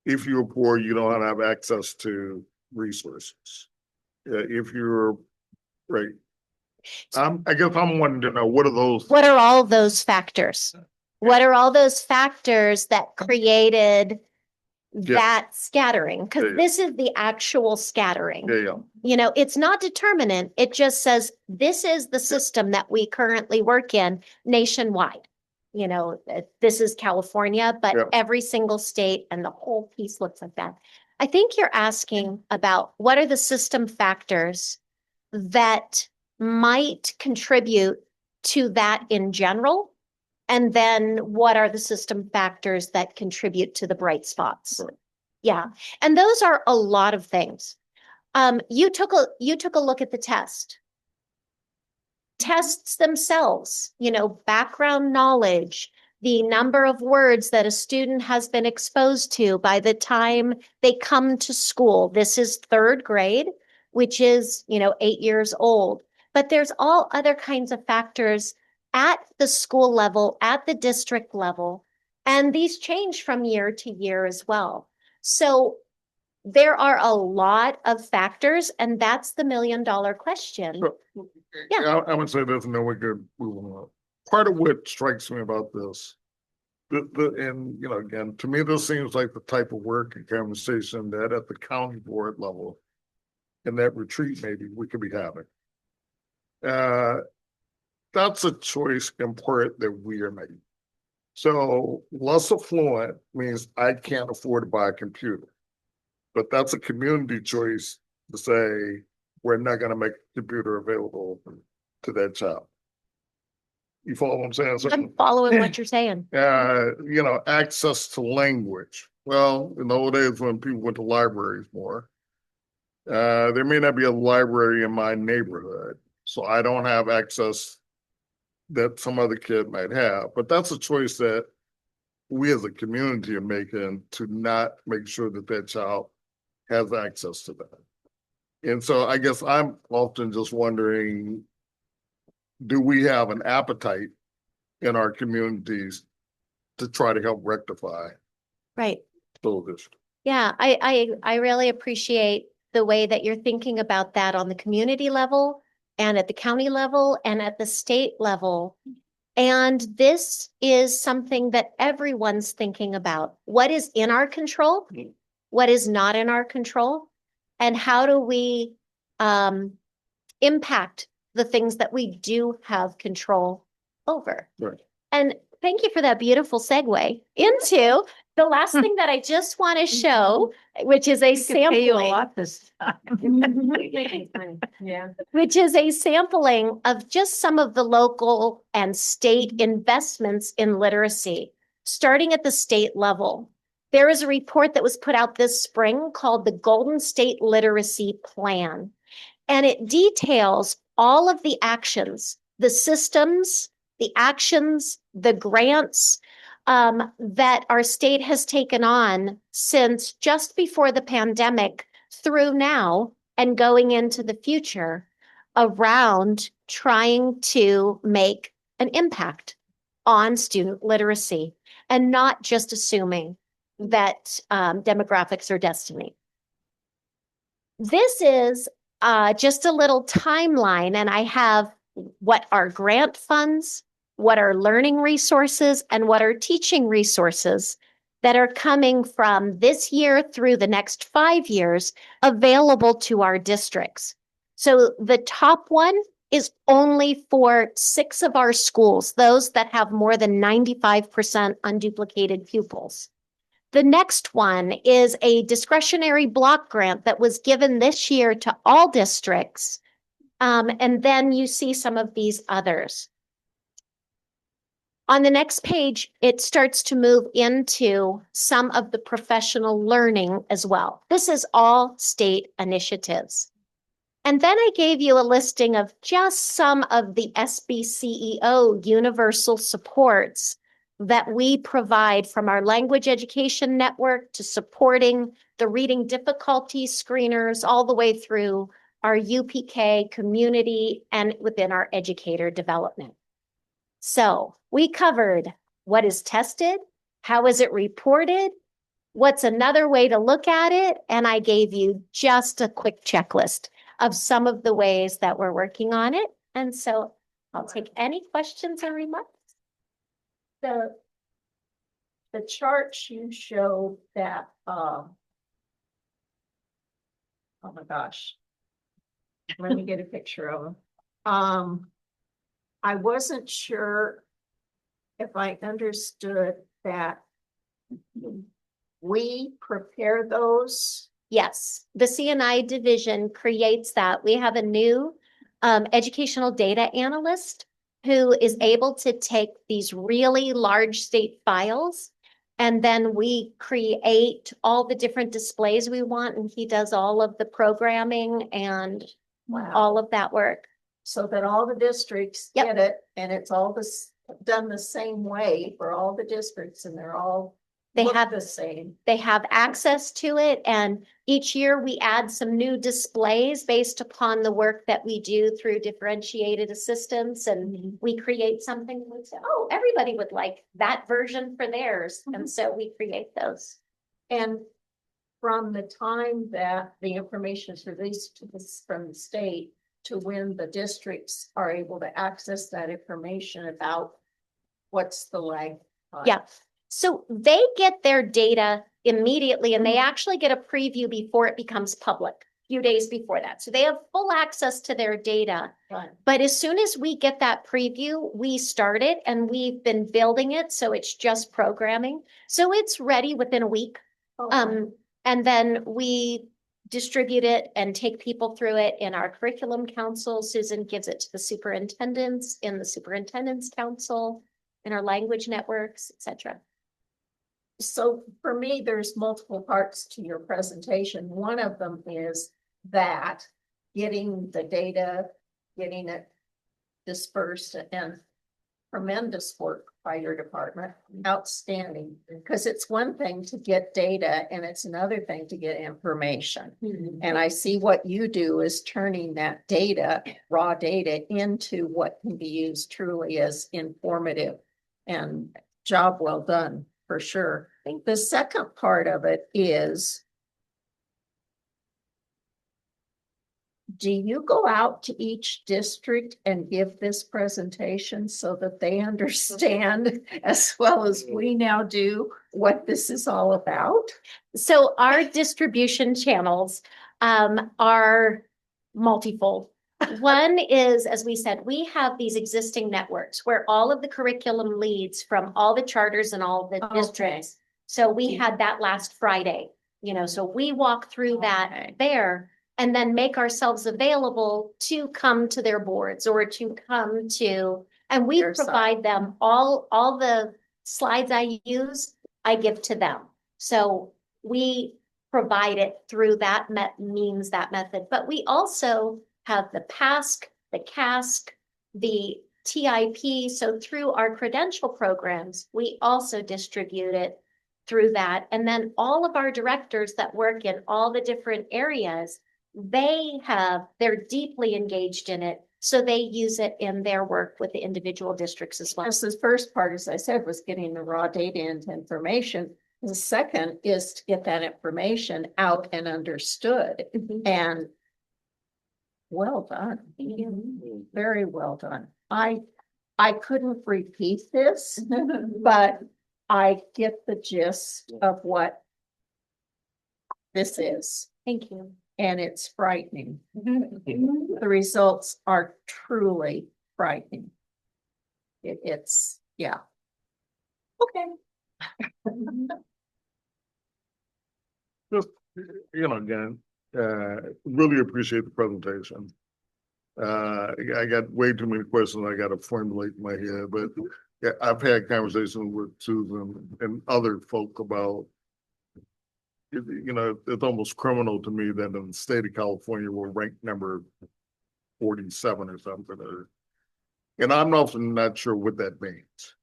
Speaker 4: if you're poor, you don't have access to resources. If you're right. I guess I'm wanting to know what are those?
Speaker 2: What are all those factors? What are all those factors that created that scattering? Because this is the actual scattering.
Speaker 4: Yeah.
Speaker 2: It's not determinant. It just says this is the system that we currently work in nationwide. This is California, but every single state and the whole piece looks like that. I think you're asking about what are the system factors that might contribute to that in general, and then what are the system factors that contribute to the bright spots?
Speaker 4: Right.
Speaker 2: Yeah, and those are a lot of things. You took a look at the test. tests themselves, background knowledge, the number of words that a student has been exposed to by the time they come to school. This is third grade, which is, 8 years old. But there's all other kinds of factors at the school level, at the district level, and these change from year to year as well. So there are a lot of factors, and that's the $1 million question.
Speaker 4: So,
Speaker 2: Yeah.
Speaker 4: I would say this, and then we could move on. Part of what strikes me about this, and again, to me, this seems like the type of work and conversation that at the county board level, in that retreat maybe we could be having. That's a choice in part that we are making. So less affluent means I can't afford to buy a computer. But that's a community choice to say, we're not going to make a computer available to that child. You follow what I'm saying? So,
Speaker 2: I'm following what you're saying.
Speaker 4: access to language. Well, in the old days when people went to libraries more, there may not be a library in my neighborhood, so I don't have access that some other kid might have. But that's a choice that we as a community are making to not make sure that that child has access to that. And so I guess I'm often just wondering, do we have an appetite in our communities to try to help rectify
Speaker 2: Right.
Speaker 4: those issues?
Speaker 2: Yeah, I really appreciate the way that you're thinking about that on the community level and at the county level and at the state level. And this is something that everyone's thinking about. What is in our control? What is not in our control? And how do we impact the things that we do have control over?
Speaker 4: Right.
Speaker 2: And thank you for that beautiful segue into the last thing that I just want to show, which is a
Speaker 5: We could pay you a
Speaker 2: sampling.
Speaker 5: lot this time.
Speaker 6: Yeah.
Speaker 2: Which is a sampling of just some of the local and state investments in literacy, starting at the state level. There is a report that was put out this spring called the Golden State Literacy Plan, and it details all of the actions, the systems, the actions, the grants that our state has taken on since just before the pandemic through now and going into the future around trying to make an impact on student literacy and not just assuming that demographics are destiny. This is just a little timeline, and I have what are grant funds, what are learning resources, and what are teaching resources that are coming from this year through the next 5 years available to our districts. So the top one is only for 6 of our schools, those that have more than 95% unduplicated pupils. The next one is a discretionary block grant that was given this year to all districts. And then you see some of these others. On the next page, it starts to move into some of the professional learning as well. This is all state initiatives. And then I gave you a listing of just some of the SBCEO universal supports that we provide, from our language education network to supporting the reading difficulty screeners all the way through our UPK community and within our educator development. So we covered what is tested, how is it reported, what's another way to look at it, and I gave you just a quick checklist of some of the ways that we're working on it. And so I'll take any questions or remarks.
Speaker 7: The charts you showed that, oh my gosh. Let me get a picture of them. I wasn't sure if I understood that we prepare those.
Speaker 2: Yes, the CNI division creates that. We have a new educational data analyst who is able to take these really large state files, and then we create all the different displays we want, and he does all of the programming and all of that work.
Speaker 7: so that all the districts
Speaker 2: Yep.
Speaker 7: get it, and it's all this, done the same way for all the districts, and they're all
Speaker 2: They
Speaker 7: look
Speaker 2: have
Speaker 7: the same.
Speaker 2: They have access to it, and each year we add some new displays based upon the work that we do through differentiated assistance, and we create something and we say, oh, everybody would like that version for theirs, and so we create those.
Speaker 7: And from the time that the information is released to this from the state to when the districts are able to access that information about what's the lag time?
Speaker 2: Yeah, so they get their data immediately, and they actually get a preview before it becomes public, a few days before that. So they have full access to their data.
Speaker 7: Right.
Speaker 2: But as soon as we get that preview, we start it, and we've been building it, so it's just programming. So it's ready within a week.
Speaker 7: Okay.
Speaker 2: And then we distribute it and take people through it in our curriculum council. Susan gives it to the superintendents in the superintendent's council, in our language networks, et cetera.
Speaker 7: So for me, there's multiple parts to your presentation. One of them is that getting the data, getting it dispersed, and tremendous work by your department. Outstanding, because it's one thing to get data and it's another thing to get information. And I see what you do is turning that data, raw data, into what can be used truly as informative, and job well done, for sure. I think the second part of it is, do you go out to each district and give this presentation so that they understand, as well as we now do, what this is all about?
Speaker 2: So our distribution channels are multifold. One is, as we said, we have these existing networks where all of the curriculum leads from all the charters and all the
Speaker 7: Okay.
Speaker 2: districts. So we had that last Friday, so we walk through that there and then make ourselves available to come to their boards or to come to, and we
Speaker 7: Their side.
Speaker 2: provide them all the slides I use, I give to them. So we provide it through that means, that method, but we also have the PASC, the CASC, the TIP. So through our credential programs, we also distribute it through that. And then all of our directors that work in all the different areas, they're deeply engaged in it. So they use it in their work with the individual districts as well.
Speaker 7: That's the first part, as I said, was getting the raw data into information. The second is to get that information out and understood, and well done. Very well done. I couldn't repeat this, but I get the gist of what this is,
Speaker 2: Thank you.
Speaker 7: and it's frightening. The results are truly frightening. It's, yeah. Okay.
Speaker 4: Just, again, really appreciate the presentation. I got way too many questions I got to formulate in my head, but yeah, I've had conversations with Susan and other folk about, it's almost criminal to me that in the state of California, we're ranked number 47 or something. And I'm often not sure what that means.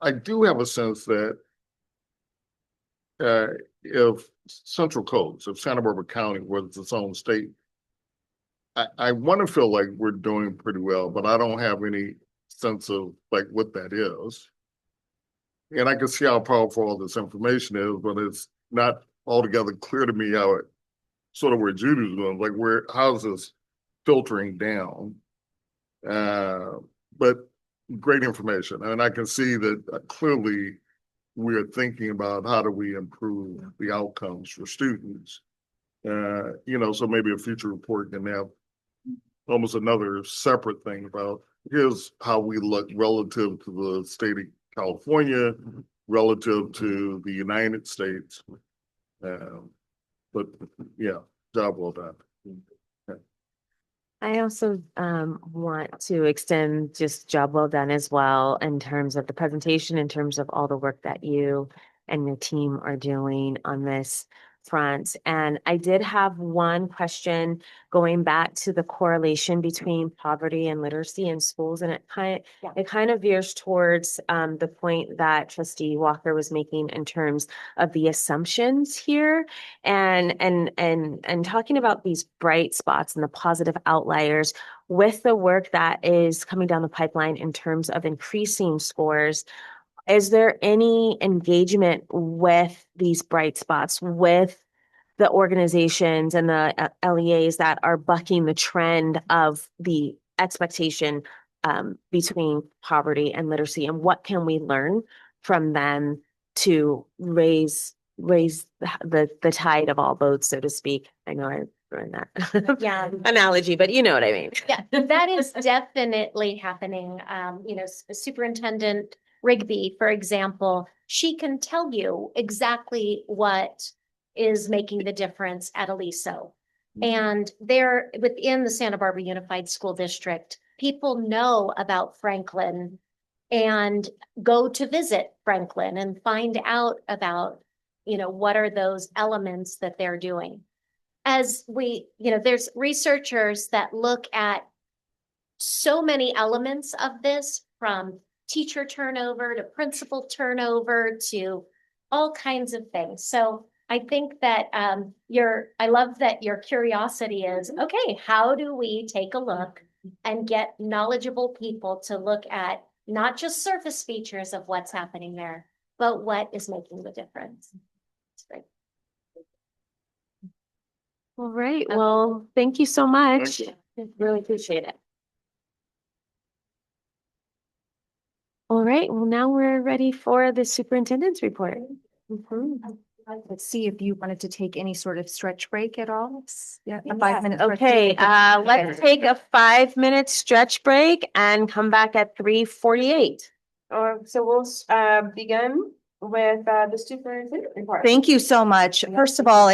Speaker 4: I do have a sense that if Central Coast, if Santa Barbara County was its own state, I want to feel like we're doing pretty well, but I don't have any sense of like what that is. And I can see how powerful all this information is, but it's not altogether clear to me how it sort of where Judy's going, like how's this filtering down? But great information. And I can see that clearly we are thinking about how do we improve the outcomes for students. So maybe a future report can have almost another separate thing about here's how we look relative to the state of California, relative to the United States. But yeah, job well done.
Speaker 6: I also want to extend just job well done as well in terms of the presentation, in terms of all the work that you and your team are doing on this. front. And I did have one question going back to the correlation between poverty and literacy in schools. And it kind of veers towards the point that Trustee Walker was making in terms of the assumptions here and talking about these bright spots and the positive outliers with the work that is coming down the pipeline in terms of increasing scores. Is there any engagement with these bright spots, with the organizations and the LEAs that are bucking the trend of the expectation between poverty and literacy? And what can we learn from them to raise the tide of all boats, so to speak? I know I ruined that
Speaker 2: Yeah.
Speaker 6: analogy, but you know what I mean.
Speaker 2: Yeah, that is definitely happening. Superintendent Rigby, for example, she can tell you exactly what is making the difference at Aliso. And they're within the Santa Barbara Unified School District. People know about Franklin and go to visit Franklin and find out about, what are those elements that they're doing. As there's researchers that look at so many elements of this, from teacher turnover to principal turnover to all kinds of things. So I think that I love that your curiosity is, okay, how do we take a look and get knowledgeable people to look at not just surface features of what's happening there, but what is making the difference? It's great.
Speaker 6: All right. Well, thank you so much.
Speaker 4: Thank
Speaker 6: Really appreciate it. All right. Well, now we're ready for the superintendent's report.
Speaker 10: Let's see if you wanted to take any sort of stretch break at all. Yeah, a
Speaker 6: Yes.
Speaker 10: 5-minute. stretch
Speaker 6: Okay,
Speaker 10: break.
Speaker 6: let's take a 5-minute stretch break and come back at 3:48. So we'll begin with the superintendent report.
Speaker 10: Thank you so much. First of all,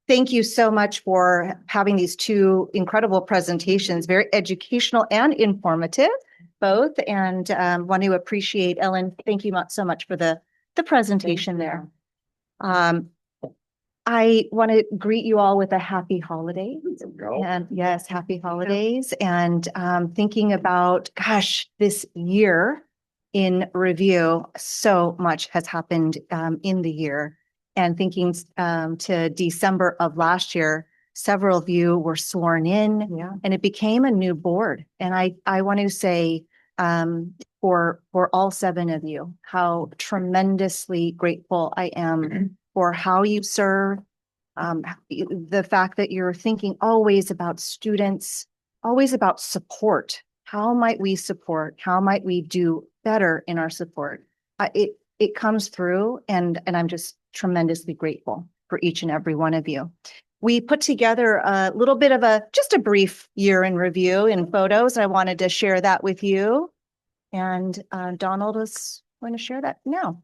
Speaker 10: thank you so much for having these two incredible presentations, very educational and informative, both. And want to appreciate Ellen. Thank you so much for the presentation there. I want to greet you all with a happy holiday. And yes, happy holidays. And thinking about, gosh, this year in review, so much has happened in the year. And thinking to December of last year, several of you were sworn in, and it became a new board. And I want to say for all 7 of you, how tremendously grateful I am for how you serve. The fact that you're thinking always about students, always about support. How might we support? How might we do better in our support? It comes through, and I'm just tremendously grateful for each and every one of you. We put together a little bit of just a brief year in review in photos. I wanted to share that with you. And Donald was going to share that now.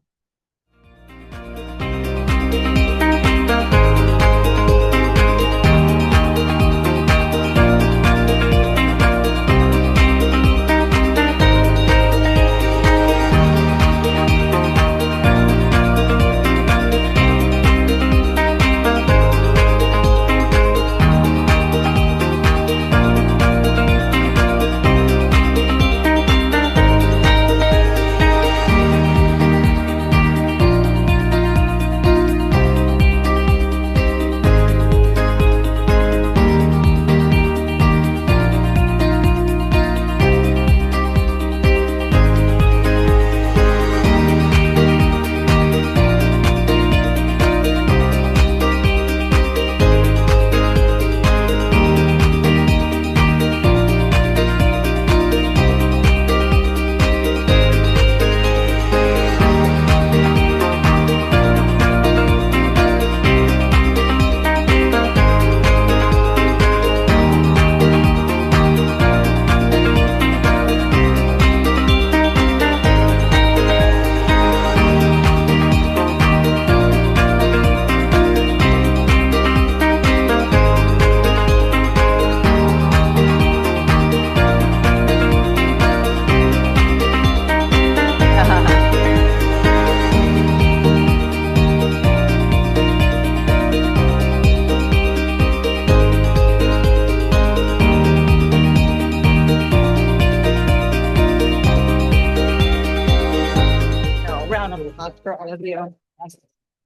Speaker 10: much for all of you.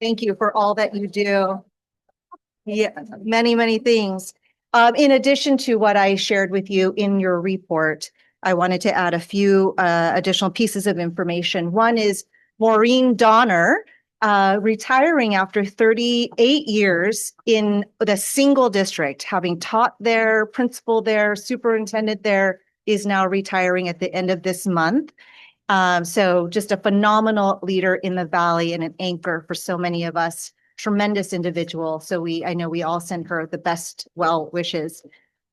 Speaker 10: Thank you for all that you do. Yeah, many, many things. In addition to what I shared with you in your report, I wanted to add a few additional pieces of information. One is Maureen Donner, retiring after 38 years in the single district, having taught there, principal there, superintendent there, is now retiring at the end of this month. So just a phenomenal leader in the Valley and an anchor for so many of us. Tremendous individual. So I know we all send her the best well wishes.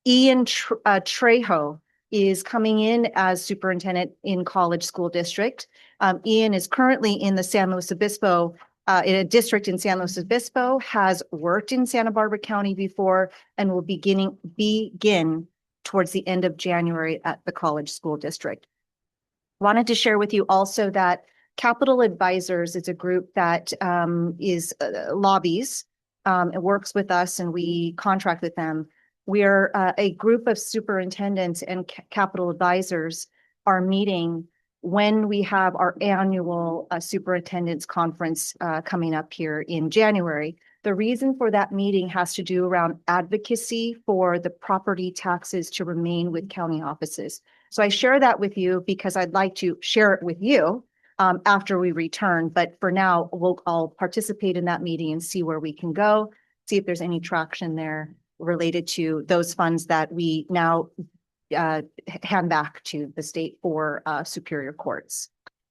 Speaker 10: Ian Trejo is coming in as superintendent in College School District. Ian is currently in the San Luis Obispo, in a district in San Luis Obispo, has worked in Santa Barbara County before, and will begin towards the end of January at the College School District. Wanted to share with you also that Capital Advisors is a group that is lobbies, it works with us, and we contract with them. We're a group of superintendents and capital advisors are meeting when we have our annual superintendents conference coming up here in January. The reason for that meeting has to do around advocacy for the property taxes to remain with county offices. So I share that with you because I'd like to share it with you after we return. But for now, I'll participate in that meeting and see where we can go, see if there's any traction there related to those funds that we now hand back to the state for superior courts.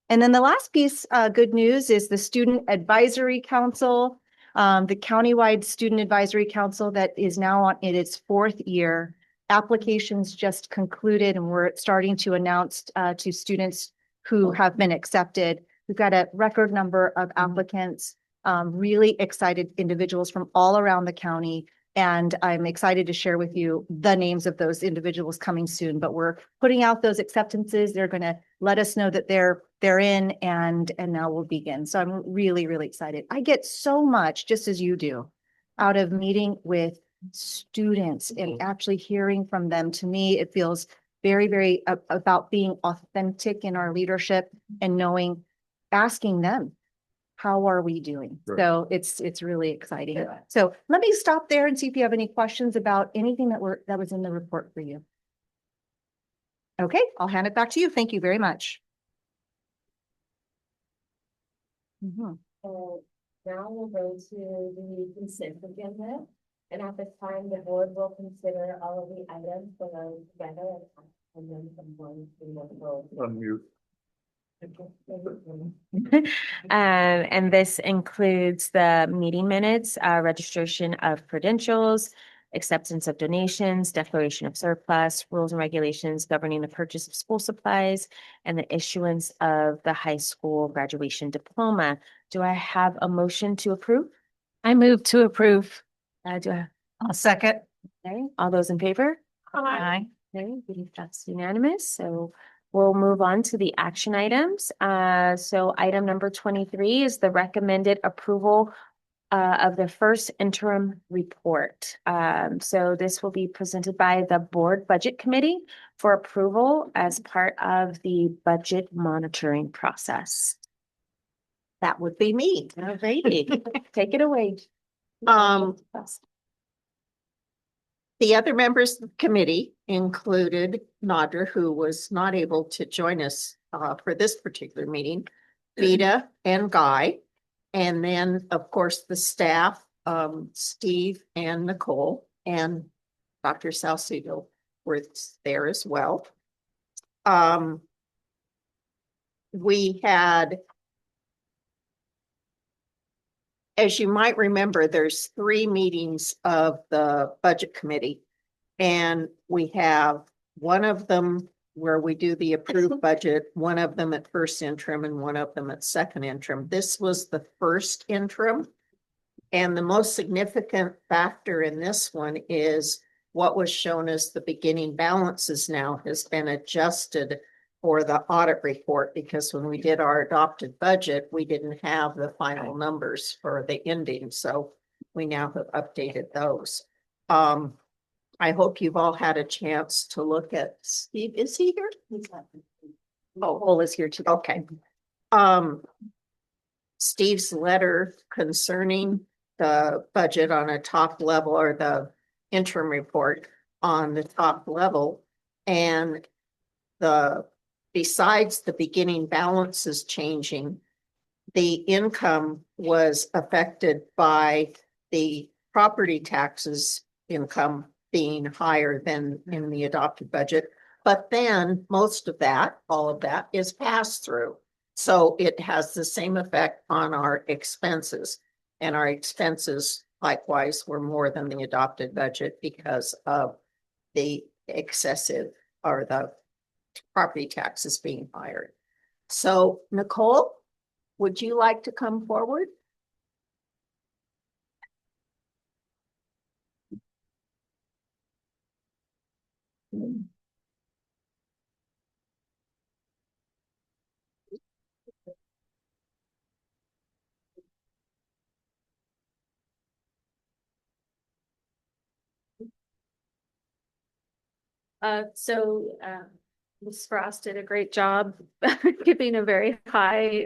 Speaker 10: And then the last piece, good news, is the Student Advisory Council, the countywide Student Advisory Council that is now in its 4th year. Applications just concluded, and we're starting to announce to students who have been accepted. We've got a record number of applicants, really excited individuals from all around the county. And I'm excited to share with you the names of those individuals coming soon, but we're putting out those acceptances. They're going to let us know that they're in, and now we'll begin. So I'm really, really excited. I get so much, just as you do, out of meeting with students and actually hearing from them. To me, it feels very, very about being authentic in our leadership and asking them, how are we doing?
Speaker 4: Sure.
Speaker 10: So it's really exciting. So let me stop there and see if you have any questions about anything that was in the report for you. Okay, I'll hand it back to you. Thank you very much.
Speaker 2: So now we'll go to the consent agenda. And at this time, the board will consider all of the items below together and then from one to one.
Speaker 4: Unmute.
Speaker 6: And this includes the meeting minutes, registration of credentials, acceptance of donations, declaration of surplus, rules and regulations governing the purchase of school supplies, and the issuance of the high school graduation diploma. Do I have a motion to approve?
Speaker 9: I move to approve.
Speaker 10: I'll second.
Speaker 6: Okay, all those in favor?
Speaker 10: Aye.
Speaker 6: Okay, I believe that's unanimous. So we'll move on to the action items. So item number 23 is the recommended approval of the first interim report. So this will be presented by the Board Budget Committee for approval as part of the budget monitoring process.
Speaker 7: That would be me.
Speaker 6: Alrighty, take it away.
Speaker 7: The other members of the committee included Nadra, who was not able to join us for this particular meeting, Vida and Guy, and then, of course, the staff, Steve and Nicole, and Dr. Salcido were there as well. We had, as you might remember, there's 3 meetings of the budget committee. And we have one of them where we do the approved budget, one of them at first interim and one of them at second interim. This was the first interim. And the most significant factor in this one is what was shown as the beginning balances now has been adjusted for the audit report, because when we did our adopted budget, we didn't have the final numbers for the ending. So we now have updated those. I hope you've all had a chance to look at Steve. Is he here? Oh,
Speaker 10: Cole is here too.
Speaker 7: okay. Steve's letter concerning the budget on a top level or the interim report on the top level. And besides the beginning balances changing, the income was affected by the property taxes income being higher than in the adopted budget. But then most of that, all of that is passed through. So it has the same effect on our expenses. And our expenses likewise were more than the adopted budget because of the excessive or the property taxes being higher. So Nicole, would you like to come forward?
Speaker 11: Ms. Frost did a great job giving a very high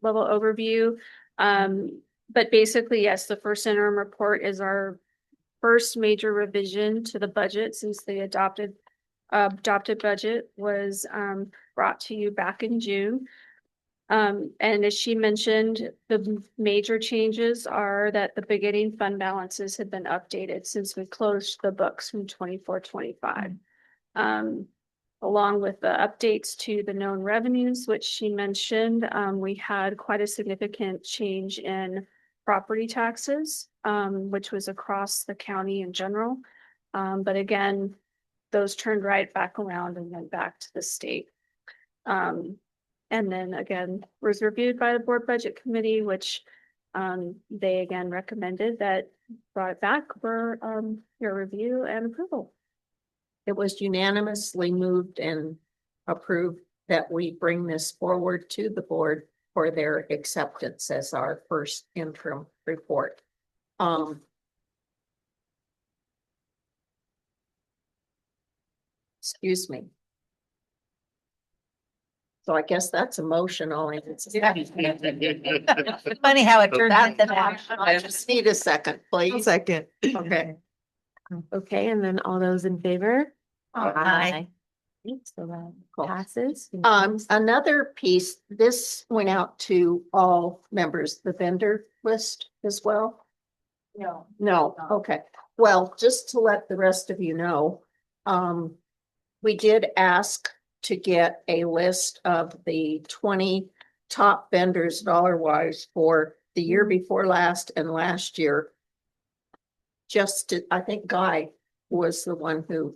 Speaker 11: level overview. But basically, yes, the first interim report is our first major revision to the budget since the adopted budget was brought to you back in June. And as she mentioned, the major changes are that the beginning fund balances had been updated since we closed the books from 24-25. Along with the updates to the known revenues, which she mentioned, we had quite a significant change in property taxes, which was across the county in general. But again, those turned right back around and went back to the state. And then again, was reviewed by the board budget committee, which they again recommended that brought it back for your review and approval.
Speaker 7: It was unanimously moved and approved that we bring this forward to the board for their acceptance as our first interim report. Excuse me. So I guess that's emotional.
Speaker 1: Funny how it turned into that.
Speaker 7: I just need a second, please.
Speaker 1: Second.
Speaker 7: Okay.
Speaker 6: Okay, and then all those in favor?
Speaker 1: Aye.
Speaker 6: So that
Speaker 7: Cool.
Speaker 6: passes.
Speaker 7: Another piece, this went out to all members, the vendor list as well.
Speaker 2: No.
Speaker 7: No, okay. Well, just to let the rest of you know, we did ask to get a list of the 20 top vendors dollar-wise for the year before last and last year. I think Guy was the one who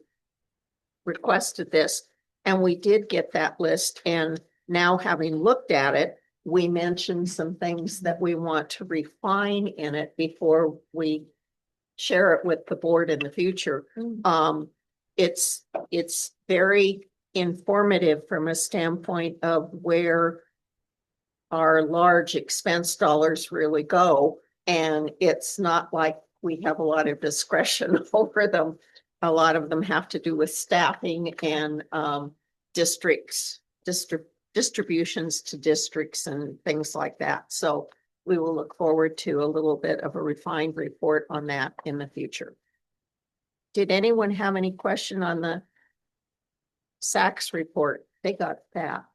Speaker 7: requested this, and we did get that list. And now, having looked at it, we mentioned some things that we want to refine in it before we share it with the board in the future. It's very informative from a standpoint of where our large expense dollars really go. And it's not like we have a lot of discretion over them. A lot of them have to do with staffing and distributions to districts and things like that. So we will look forward to a little bit of a refined report on that in the future. Did anyone have any question on the SACS report? They got that.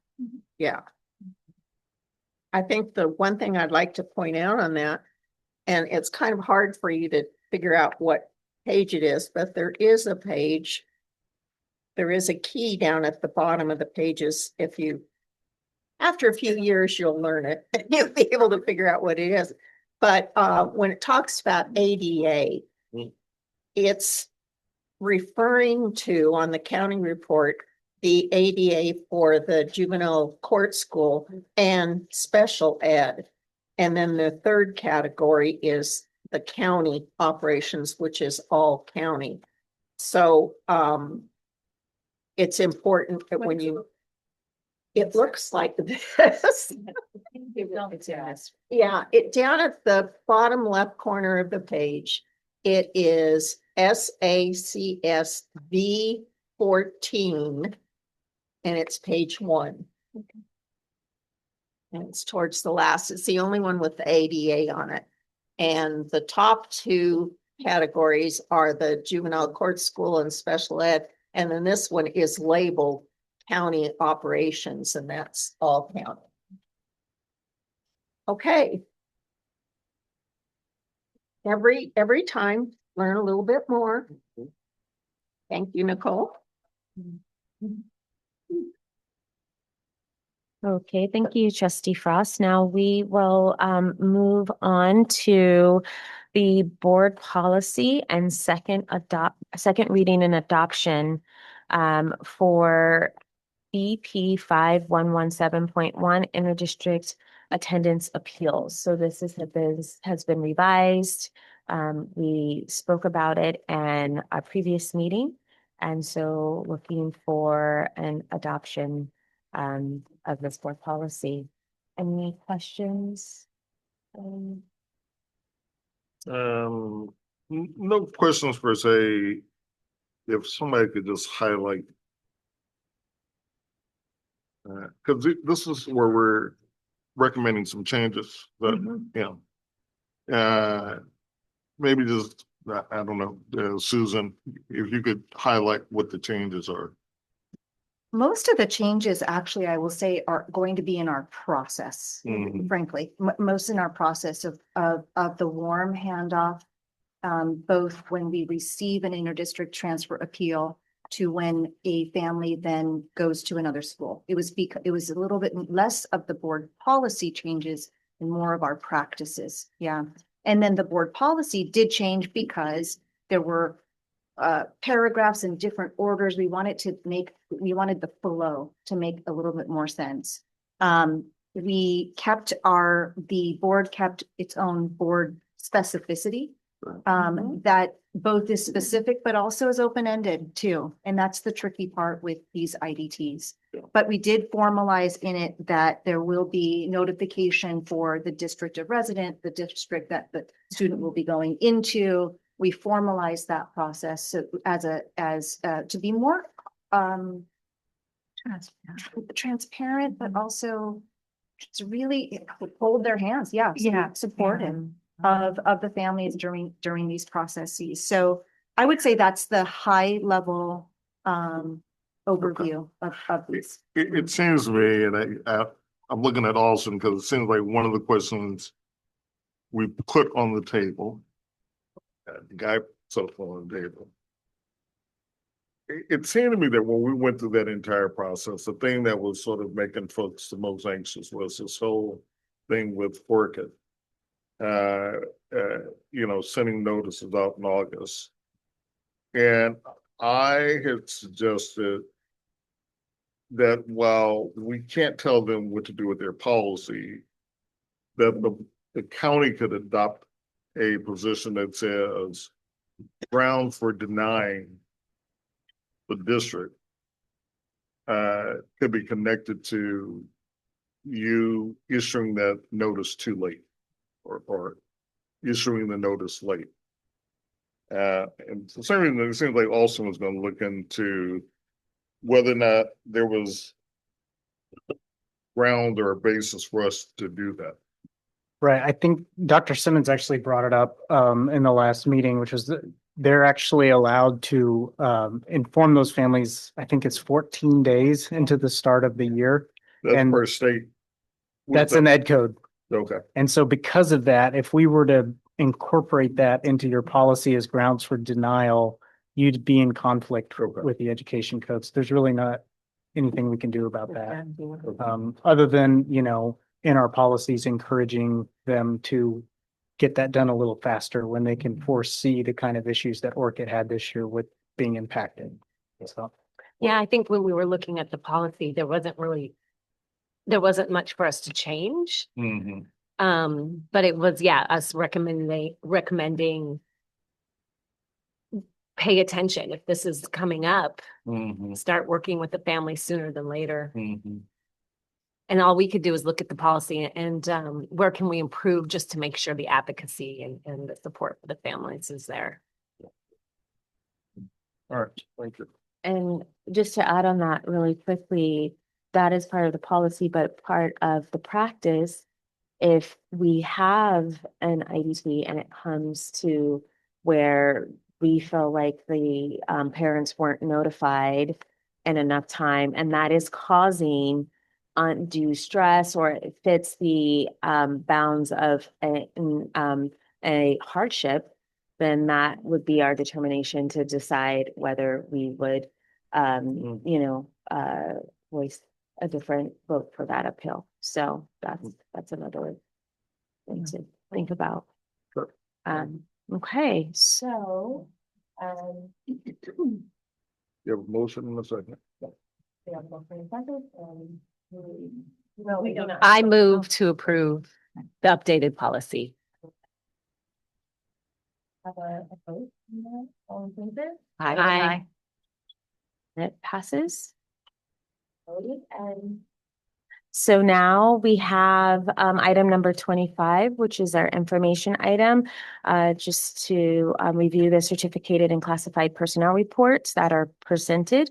Speaker 7: Yeah. I think the one thing I'd like to point out on that, and it's kind of hard for you to figure out what page it is, but there is a page. There is a key down at the bottom of the pages. After a few years, you'll learn it. You'll be able to figure out what it is. But when it talks about ADA, it's referring to, on the county report, the ADA for the juvenile court school and special ed. And then the third category is the county operations, which is all county. So it's important that when it looks like this. Yeah, down at the bottom left corner of the page, it is SACSB 14, and it's page 1. And it's towards the last. It's the only one with the ADA on it. And the top two categories are the juvenile court school and special ed. And then this one is labeled county operations, and that's all county. Okay. Every time, learn a little bit more. Thank you, Nicole.
Speaker 6: Okay, thank you, Trustee Frost. Now we will move on to the board policy and second reading and adoption for BP 5117.1 interdistrict attendance appeals. So this has been revised. We spoke about it in our previous meeting, and so looking for an adoption of this board policy. Any questions?
Speaker 4: No questions per se. If somebody could just highlight, because this is where we're recommending some changes, but maybe just, I don't know, Susan, if you could highlight what the changes are.
Speaker 10: Most of the changes, actually, I will say, are going to be in our process, frankly, most in our process of the warm handoff, both when we receive an interdistrict transfer appeal to when a family then goes to another school. It was a little bit less of the board policy changes and more of our practices. Yeah. And then the board policy did change because there were paragraphs in different orders. We wanted the flow to make a little bit more sense. The board kept its own board specificity, that both is specific, but also is open-ended too. And that's the tricky part with these IDTs. But we did formalize in it that there will be notification for the district of resident, the district that the student will be going into. We formalized that process to be more transparent, but also to really hold their hands. Supportive of the families during these processes. So I would say that's the high level overview of these.
Speaker 4: It seems to me, and I'm looking at Austin because it seems like one of the questions we put on the table, the guy put on the table. It seemed to me that when we went through that entire process, the thing that was sort of making folks the most anxious was this whole thing with Orchid. Sending notices out in August. And I had suggested that while we can't tell them what to do with their policy, that the county could adopt a position that says ground for denying the district could be connected to you issuing that notice too late or issuing the notice late. And for some reason, it seems like Austin was going to look into whether or not there was ground or a basis for us to do that.
Speaker 8: Right. I think Dr. Simmons actually brought it up in the last meeting, which was that they're actually allowed to inform those families. I think it's 14 days into the start of the year.
Speaker 4: That's per state.
Speaker 8: That's an ed code.
Speaker 4: Okay.
Speaker 8: And so because of that, if we were to incorporate that into your policy as grounds for denial, you'd be in conflict with the education codes. There's really not anything we can do about that. Other than, in our policies, encouraging them to get that done a little faster when they can foresee the kind of issues that Orchid had this year with being impacted. So,
Speaker 6: yeah, I think when we were looking at the policy, there wasn't much for us to change. But it was, us recommending pay attention if this is coming up, start working with the family sooner than later. And all we could do is look at the policy and where can we improve just to make sure the advocacy and the support for the families is there.
Speaker 4: All right, thank you.
Speaker 6: And just to add on that really quickly, that is part of the policy, but part of the practice, if we have an IDT and it comes to where we feel like the parents weren't notified in enough time, and that is causing undue stress, or it fits the bounds of a hardship, then that would be our determination to decide whether we would, voice a different vote for that appeal. So that's another thing to think about.
Speaker 4: Sure.
Speaker 6: Okay, so,
Speaker 4: You have a motion in a second.
Speaker 12: I move to approve the updated policy.
Speaker 6: have a vote on that? All in favor?
Speaker 12: Aye.
Speaker 6: It passes. Voted. And so now we have item number 25, which is our information item, just to review the certificated and classified personnel reports that are presented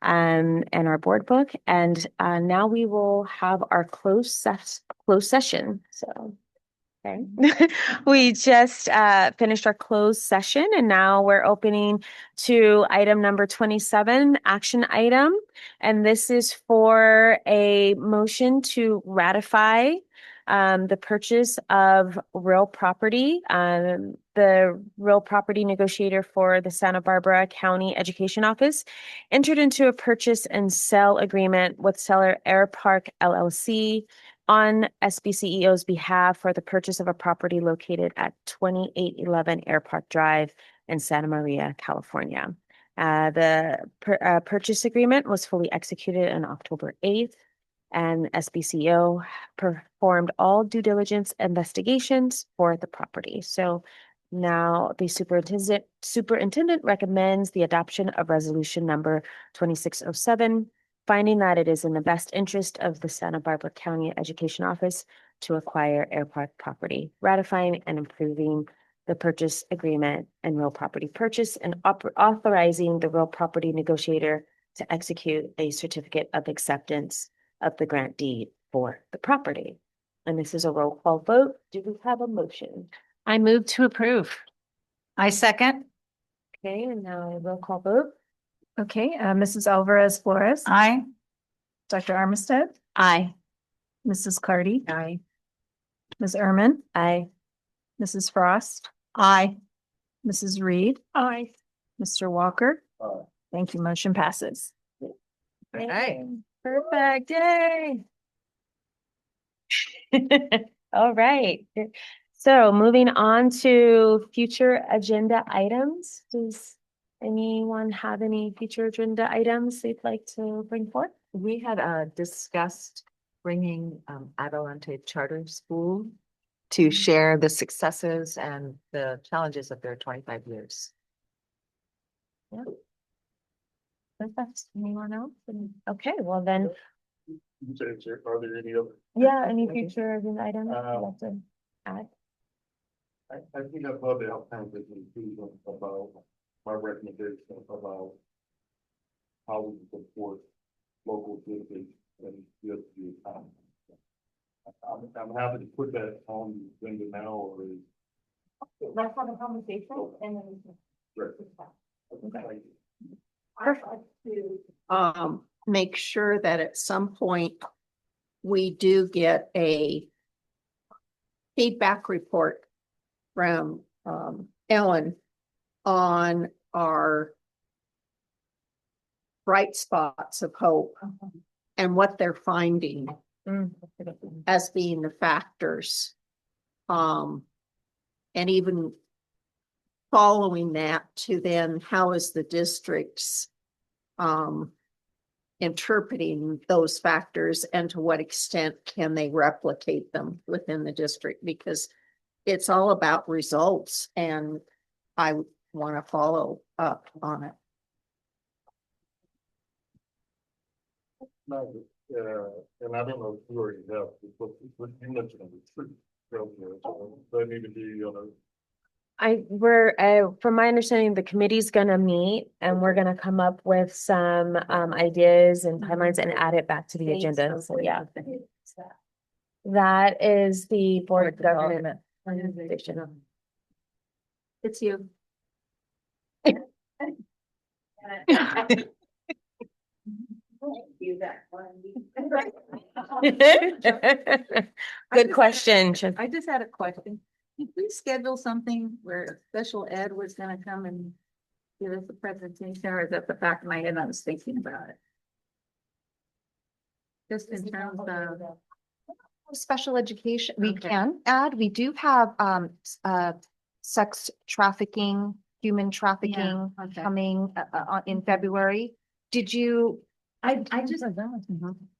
Speaker 6: in our board book. And now we will have our closed session. So. Okay. We just finished our closed session, and now we're opening to item number 27, action item. And this is for a motion to ratify the purchase of real property. The real property negotiator for the Santa Barbara County Education Office entered into a purchase and sale agreement with seller Air Park LLC on SBCEO's behalf for the purchase of a property located at 2811 Air Park Drive in Santa Maria, California. The purchase agreement was fully executed on October 8th, and SBCEO performed all due diligence investigations for the property. So now the superintendent recommends the adoption of resolution number 2607, finding that it is in the best interest of the Santa Barbara County Education Office to acquire Air Park property, ratifying and approving the purchase agreement and real property purchase, and authorizing the real property negotiator to execute a certificate of acceptance of the grant deed for the property. And this is a roll call vote. Do we have a motion?
Speaker 12: I move to approve.
Speaker 5: I second.
Speaker 6: Okay, and now a roll call vote.
Speaker 13: Okay, Mrs. Alvarez Flores,
Speaker 5: Aye.
Speaker 13: Dr. Armistead,
Speaker 12: Aye.
Speaker 13: Mrs. Cardy,
Speaker 5: Aye.
Speaker 13: Ms. Ehrman,
Speaker 6: Aye.
Speaker 13: Mrs. Frost,
Speaker 5: Aye.
Speaker 13: Mrs. Reed,
Speaker 3: Aye.
Speaker 13: Mr. Walker.
Speaker 4: Aye.
Speaker 13: Thank you. Motion passes.
Speaker 5: Aye.
Speaker 6: Perfect, yay. All right. So moving on to future agenda items. Does anyone have any future agenda items they'd like to bring forth?
Speaker 1: We had discussed bringing Adelante Charter School to share the successes and the challenges of their 25 years.
Speaker 6: Yeah. Perfect. Anyone else? Okay, well then,
Speaker 4: You say, are there any other?
Speaker 6: yeah, any future agenda items you'd like to add?
Speaker 4: I think I'd love to have conversation about my recommendation about how we can support local business and just the economy. I'm happy to put that on the agenda now, or
Speaker 6: Let's have a conversation and then.
Speaker 4: right.
Speaker 7: Make sure that at some point we do get a feedback report from Ellen on our bright spots of hope and what they're finding as being the factors. And even following that to then how is the district's interpreting those factors, and to what extent can they replicate them within the district, because it's all about results, and I want to follow up on it.
Speaker 4: And I don't know if you already have, but you mentioned a retreat. So that need to be on
Speaker 6: From my understanding, the committee's gonna meet and we're gonna come up with some ideas and timelines and add it back to the agenda. So yeah, that is the Board of Government Organization.
Speaker 5: It's you.
Speaker 6: Good question.
Speaker 5: I just had a question. Did we schedule something where special ed was gonna come and give us a presentation, or is that the back of my head? I was thinking about it. Just in terms of.
Speaker 10: Special education, we
Speaker 5: Okay.
Speaker 10: can add, we do have, sex trafficking, human trafficking
Speaker 5: okay.
Speaker 10: coming, in February. Did you?
Speaker 5: I just.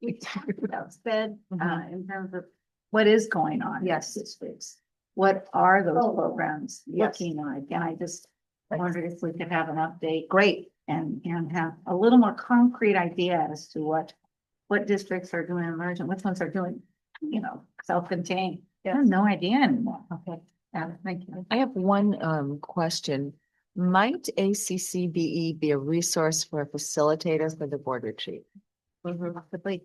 Speaker 5: We talked about said, in terms of what is going on.
Speaker 10: Yes.
Speaker 5: This week's. What are those
Speaker 10: Oh,
Speaker 5: programs
Speaker 10: yes.
Speaker 5: looking like? And I just wondered if we could have an update. Great. And have a little more concrete idea as to what districts are doing emergent, which ones are doing, self-contained. I have no idea anymore. Okay. Thank you.
Speaker 1: I have one question. Might ACCBE be a resource for facilitators for the board retreat? Possibly.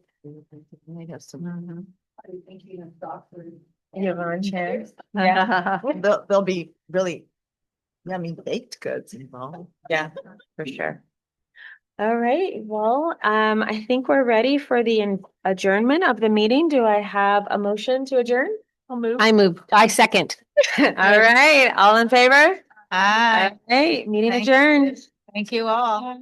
Speaker 1: Might have some.
Speaker 5: Are you thinking of doctors?
Speaker 6: Yvonne Chair.
Speaker 1: Yeah. There'll be really yummy baked goods involved.
Speaker 6: Yeah, for sure. All right, well, I think we're ready for the adjournment of the meeting. Do I have a motion to adjourn?
Speaker 3: I'll move.
Speaker 12: I second.
Speaker 6: All right, all in favor?
Speaker 5: Hi.
Speaker 6: All right, meeting
Speaker 5: Thanks.
Speaker 6: adjourned.
Speaker 5: Thank you all.